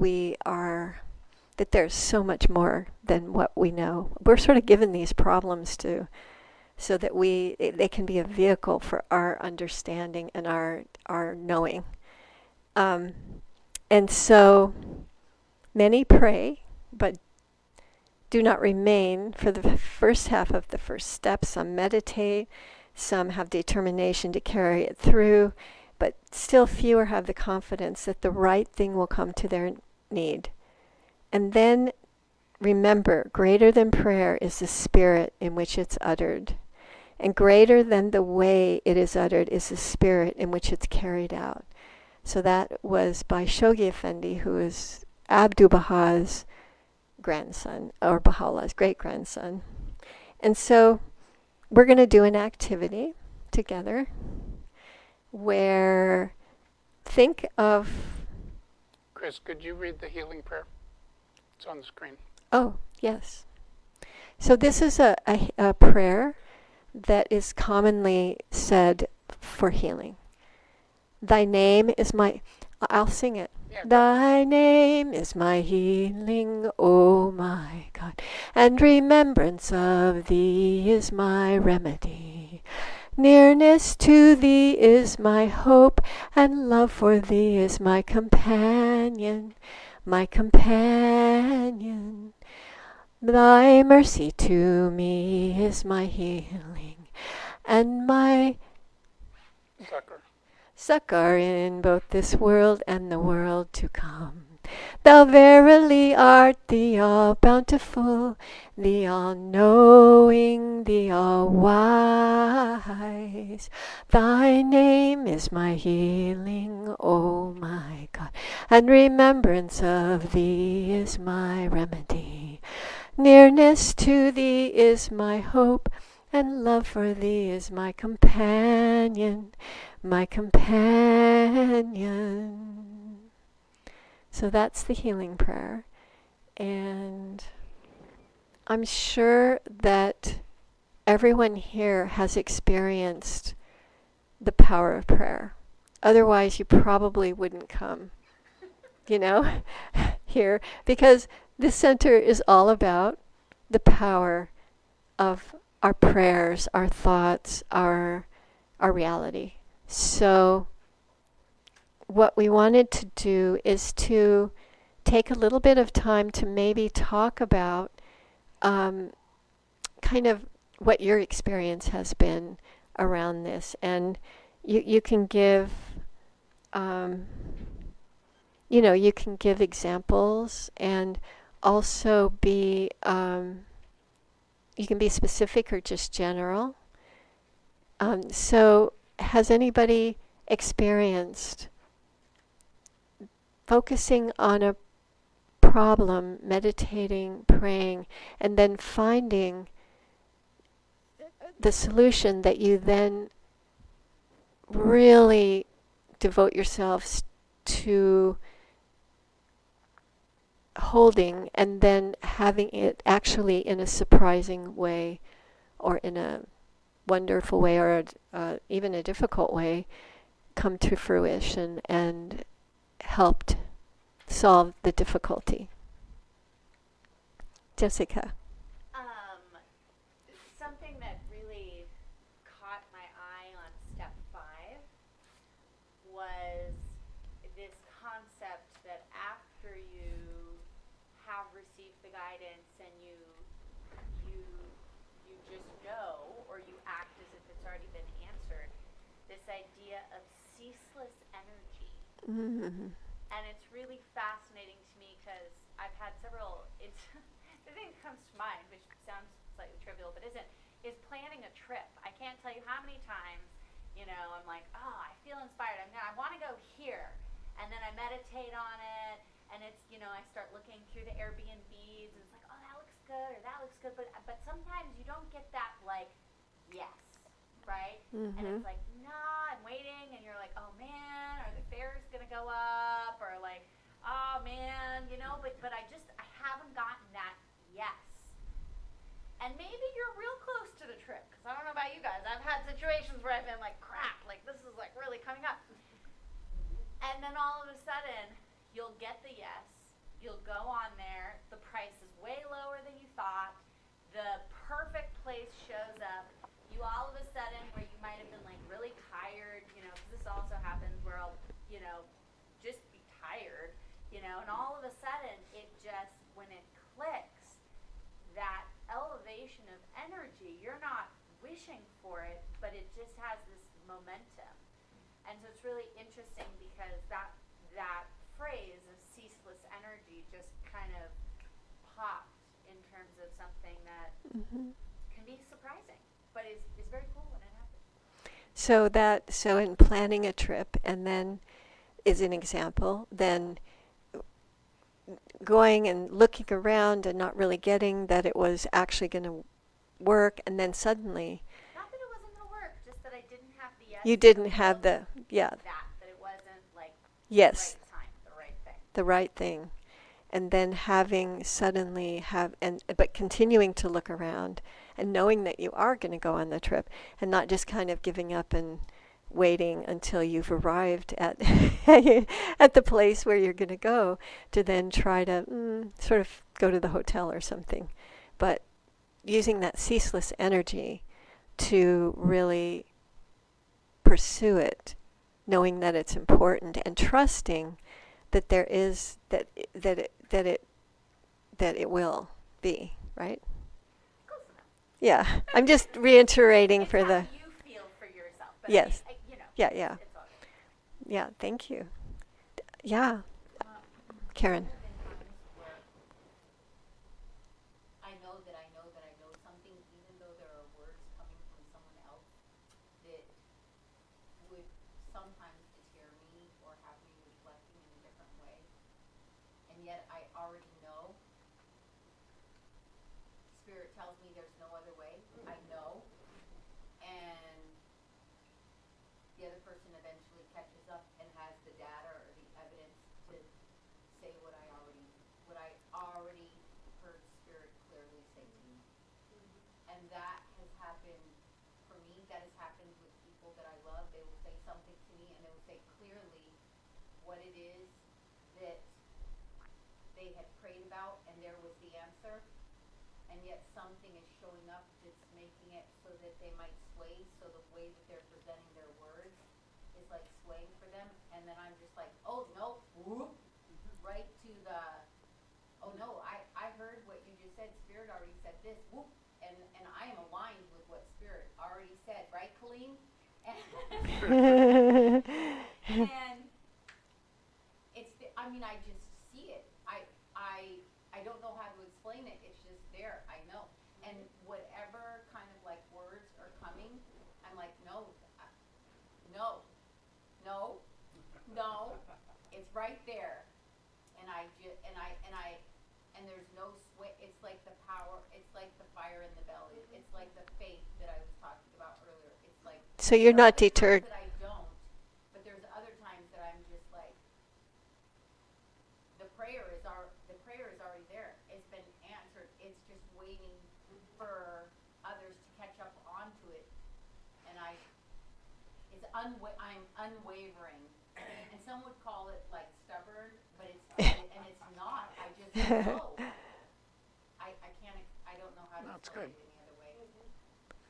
there's so much more than what we know. We're sort of given these problems so that they can be a vehicle for our understanding and our knowing. And so many pray, but do not remain for the first half of the first step. Some meditate, some have determination to carry it through, but still fewer have the confidence that the right thing will come to their need. And then remember, greater than prayer is the spirit in which it's uttered. And greater than the way it is uttered is the spirit in which it's carried out. So that was by Shoghi Effendi, who is Abdu'l-Baha's grandson, or Baha'u'llah's great-grandson. And so we're going to do an activity together where think of... Chris, could you read the healing prayer? It's on the screen. Oh, yes. So this is a prayer that is commonly said for healing. Thy name is my... I'll sing it. Yeah, Thy name is my healing, O my God, and remembrance of thee is my remedy. Nearness to thee is my hope, and love for thee is my companion, my companion. Thy mercy to me is my healing, and my succor in both this world and the world to come. Thou verily art the all-bountiful, the all-knowing, the all-wise. Thy name is my healing, O my God, and remembrance of thee is my remedy. Nearness to thee is my hope, and love for thee is my companion, my companion. So that's the healing prayer. And I'm sure that everyone here has experienced the power of prayer. Otherwise, you probably wouldn't come, here. Because this center is all about the power of our prayers, our thoughts, our reality. So what we wanted to do is to take a little bit of time to maybe talk about kind of what your experience has been around this. And you can give, you can give examples, and also be, you can be specific or just general. So has anybody experienced focusing on a problem, meditating, praying, and then finding the solution that you then really devote yourselves to holding, and then having it actually in a surprising way, or in a wonderful way, or even a difficult way, come to fruition and helped solve the difficulty? Jessica. Something that really caught my eye on step 5 was this concept that after you have received the guidance and you just know, or you act as if it's already been answered, this idea of ceaseless energy. Mm-hmm. And it's really fascinating to me because I've had several, the thing that comes to mind, which sounds slightly trivial but isn't, is planning a trip. I can't tell you how many times, I'm like, oh, I feel inspired. I want to go here. And then I meditate on it, and it's, I start looking through the Airbnbs, and it's like, oh, that looks good, or that looks good. But sometimes you don't get that, yes, right? Mm-hmm. And it's like, nah, I'm waiting, and you're like, oh, man, are the fares going to go up? Or like, oh, man, but I haven't gotten that yes. And maybe you're real close to the trip, because I don't know about you guys. I've had situations where I've been like, crap, this is really coming up. And then all of a sudden, you'll get the yes. You'll go on there. The price is way lower than you thought. The perfect place shows up. You all of a sudden, where you might have been really tired, because this also happens where I'll, just be tired, and all of a sudden, it just, when it clicks, elevation of energy. You're not wishing for it, but it just has this momentum. And so it's really interesting because that phrase of ceaseless energy just kind of popped in terms of something that can be surprising, but is very cool when it happens. So in planning a trip, and then is an example, then going and looking around and not really getting that it was actually going to work, and then suddenly Not that it wasn't going to work, just that I didn't have the yes. you didn't have the that it wasn't like yes, the right time, the right thing. the right thing. And then having suddenly but continuing to look around and knowing that you are going to go on the trip, and not just kind of giving up and waiting until you've arrived at at the place where you're going to go, to then try to sort of go to the hotel or something. But using that ceaseless energy to really pursue it, knowing that it's important, and trusting that there is that it will be, right? Close enough. Yeah, I'm just reiterating It's for how the you feel for yourself. But Yes. I mean, Yeah. It's all good. Yeah, thank you. Yeah, Karen. There have been times where I know that I know that I know something, even though there are words coming from someone else that would sometimes deter me or have me reflecting in a different way. And yet I already know. Spirit tells me there's no other way. I know. And the other person eventually catches up and has the data or the evidence to say what I already heard Spirit clearly say to me. And that has happened for me. That has happened with people that I love. They will say something to me, and they will say clearly what it is that they had prayed about, and there was the answer. And yet something is showing up that's making it so that they might sway. So the way that they're presenting their words is like swaying for them. And then I'm just like, oh no, whoop, right to the, oh no, I heard what you just said. Spirit already said this, whoop, and I am aligned with what Spirit already said, right, Colleen? And it's, I just see it. I don't know how to explain it. It's just there. I know. And whatever kind of like words are coming, I'm like, no, it's right there. And and there's no sway. It's like the power. It's like the fire in the belly. It's like the faith that I was talking about earlier. It's like. So you're not deterred. That I don't, but there's other times that I'm just like, the prayer is already there. It's been answered. It's just waiting for others to catch up onto it. And I'm unwavering. And some would call it like stubborn, but it's not. I just know. I can't. I don't know how to That's explain good. it any other way.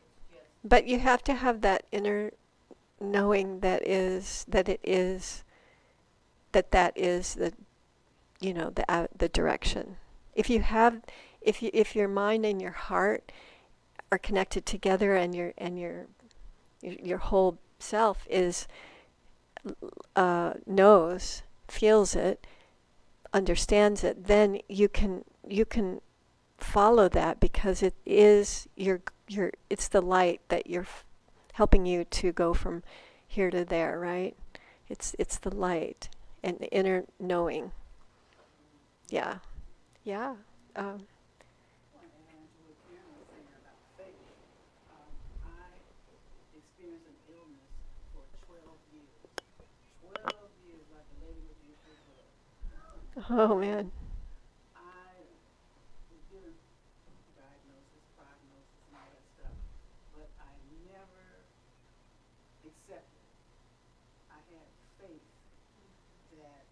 It's just. But you have to have that inner knowing that it is the the direction. If your mind and your heart are connected together, and your whole self is knows, feels it, understands it, then you can follow that, because it is it's the light that you're helping you to go from here to there, right? It's the light and the inner knowing. Yeah. I want to add on to what Karen was saying about faith. I experienced an illness for 12 years. 12 years, like the lady with the issue of blood. Oh man. I was given diagnosis, prognosis, and all that stuff, but I never accepted. I had faith that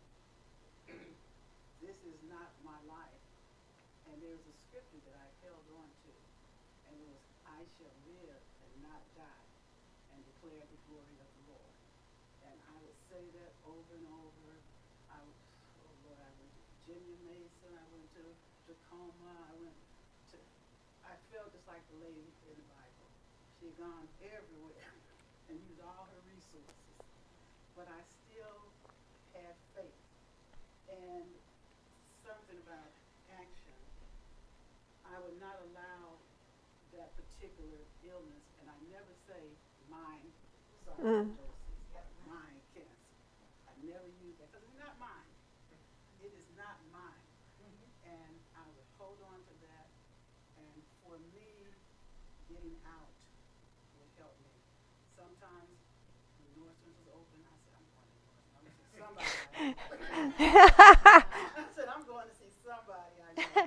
this is not my life. And there was a scripture that I held on to, and it was, I shall live and not die, and declare the glory of the Lord. And I would say that over and over. I went to Virginia Mason, I went to Tacoma, I felt just like the lady in the Bible. She had gone everywhere and used all her resources. But I still had faith. And something about action, I would not allow that particular illness, and I never say mine, mine cancer. I never use that because it's not mine. It is not mine. And I would hold on to that. And for me, getting out would help me. Sometimes when Nordstrom's was open, I said, I'm going to Nordstrom. I'm going to see somebody I said, I'm going to see somebody I know.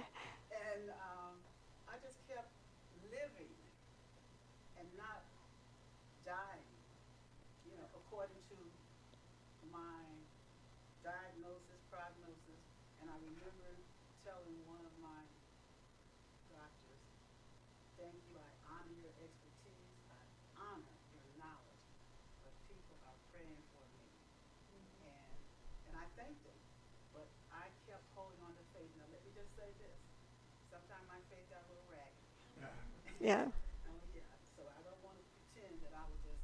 And I just kept living and not dying, according to my diagnosis, prognosis. And I remember telling one of my doctors, thank you, I honor your expertise, I honor your knowledge, but people are praying for me. And I thanked them, but I kept holding on to faith. Now let me just say this, sometimes my faith got a little ragged. Yeah. Oh yeah, so I don't want to pretend that I was just,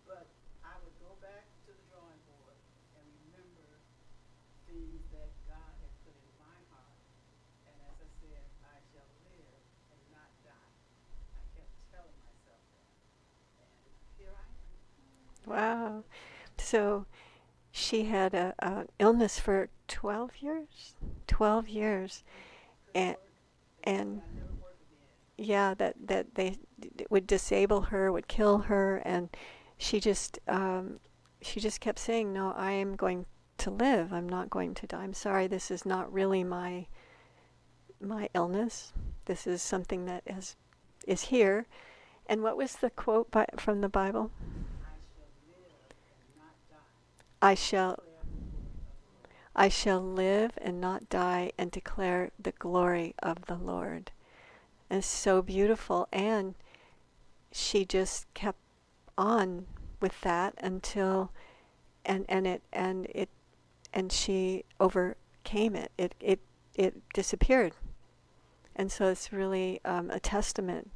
but I would go back to the drawing board and remember things that God had put in my heart. And as I said, I shall live and not die. I kept telling myself that. And here I am. Wow. So she had a illness for 12 years? 12 years. And I never work again. yeah, that they would disable her, would kill her, and she just kept saying, no, I am going to live. I'm not going to die. I'm sorry, this is not really my illness. This is something that is here. And what was the quote from the Bible? I shall I shall live and not die and declare the glory of the Lord. And it's so beautiful. And she just kept on with that until and she overcame it. It disappeared. And so it's really a testament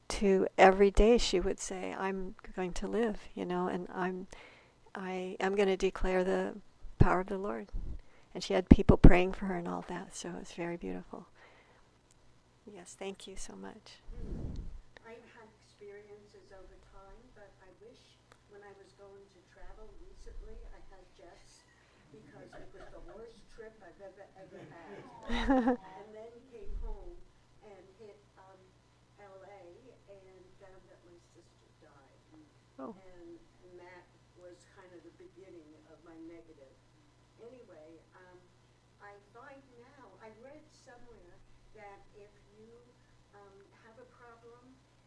to every day she would say, I'm going to live, and I am going to declare the power of the Lord. And she had people praying for her and all that, so it's very beautiful. Yes, thank you so much. I've had experiences over time, but I wish when I was going to travel recently, I had Jess, because it was the worst trip I've ever had. And then came home and hit LA and found that my sister died. Oh. And that was kind of the beginning of my negative. Anyway, I find now, I read somewhere that if you have a problem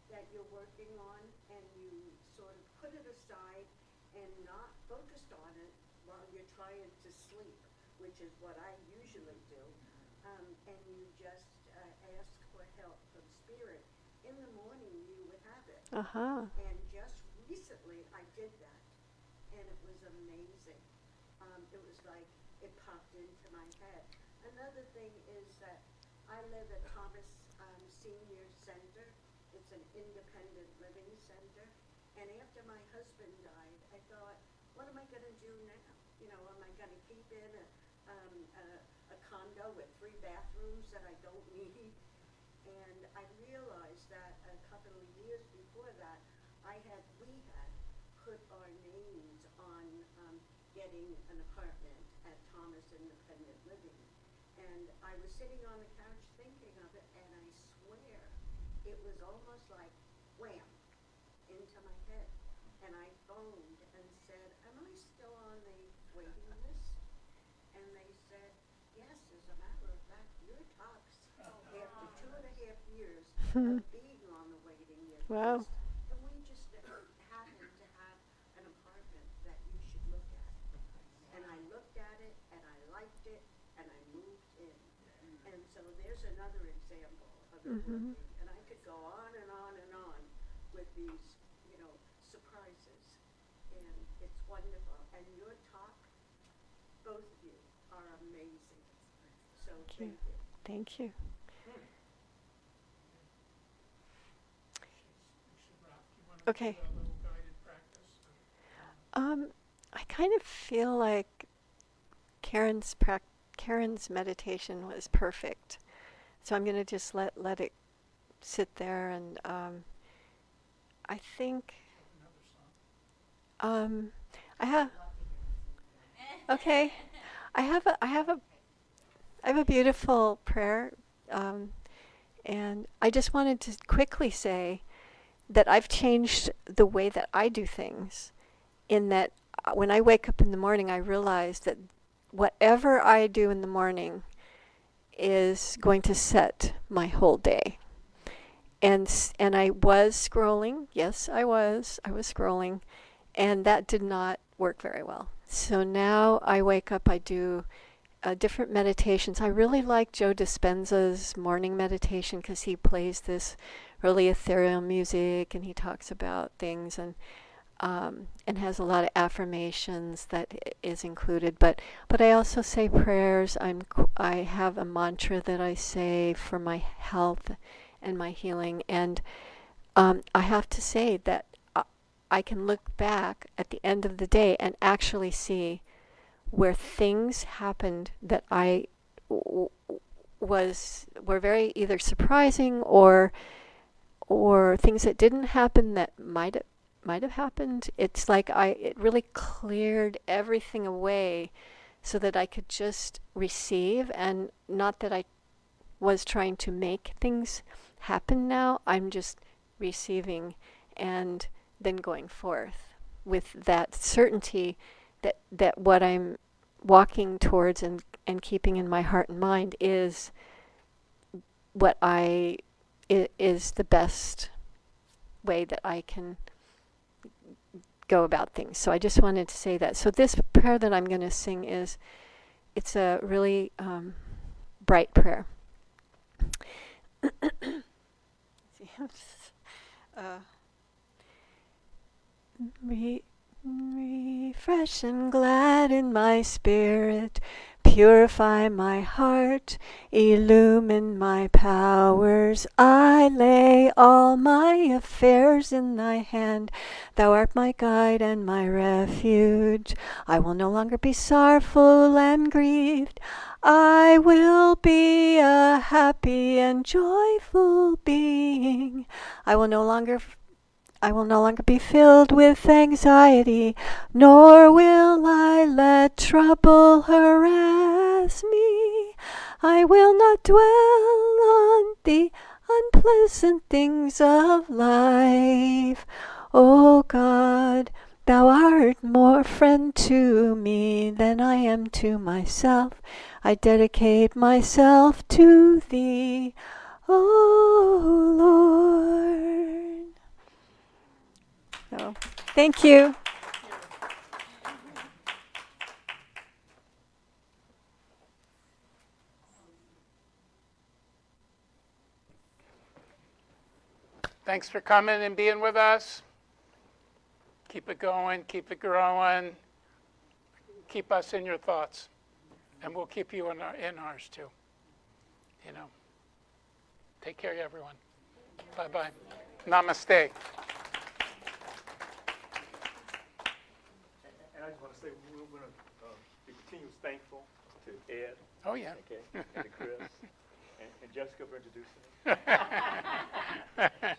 that you're working on and you sort of put it aside and not focused on it while you're trying to sleep, which is what I usually do, and you just ask for help from spirit, in the morning you would have it. Uh-huh. And just recently I did that, and it was amazing. It was like it popped into my head. Another thing is that I live at Thomas Senior Center. It's an independent living center. And after my husband died, I thought, what am I going to do now? Am I going to keep in a condo with 3 bathrooms that I don't need? And I realized that a couple of years before that, we had put our names on getting an apartment at Thomas Independent Living. And I was sitting on the couch thinking of it, and I swear it was almost like wham into my head. And I phoned and said, am I still on the waiting list? And they said, yes, as a matter of fact, you're tops after 2.5 years of being on the waiting list. Wow. And we just happened to have an apartment that you should look at. And I looked at it, and I liked it, and I moved in. And so there's another example of it working. And I could go on and on and on with these, surprises. And it's wonderful. And your talk, both of you, are amazing. So thank you. Thank you. Okay. do a little guided practice. I kind of feel like Karen's meditation was perfect, so I'm going to just let it sit there, and I think I have. Okay, I have a beautiful prayer, and I just wanted to quickly say that I've changed the way that I do things, in that when I wake up in the morning, I realize that whatever I do in the morning is going to set my whole day. And I was scrolling. Yes, I was scrolling, and that did not work very well. So now I wake up, I do different meditations. I really like Joe Dispenza's morning meditation because he plays this really ethereal music, and he talks about things, and has a lot of affirmations that is included. But I also say prayers. I have a mantra that I say for my health and my healing. And I have to say that I can look back at the end of the day and actually see where things happened that were very either surprising or things that didn't happen that might have happened. It's like it really cleared everything away so that I could just receive, and not that I was trying to make things happen now. I'm just receiving and then going forth with that certainty that what I'm walking towards and keeping in my heart and mind is what is the best way that I can go about things. So I just wanted to say that. So this prayer that I'm going to sing it's a really bright prayer. Refresh and gladden my spirit, purify my heart, illumine my powers. I lay all my affairs in thy hand. Thou art my guide and my refuge. I will no longer be sorrowful and grieved. I will be a happy and joyful being. I will no longer be filled with anxiety, nor will I let trouble harass me. I will not dwell on the unpleasant things of life. O God, thou art more friend to me than I am to myself. I dedicate myself to thee, O Lord. So, thank you. Thanks for coming and being with us. Keep it going, keep it growing. Keep us in your thoughts, and we'll keep you in ours too. Take care, everyone. Bye-bye. Namaste. And I just want to say we're going to be continuous thankful to Ed. Oh, yeah. Okay, and to Chris, and Jessica for introducing me.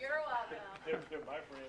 You're welcome. They're my friends.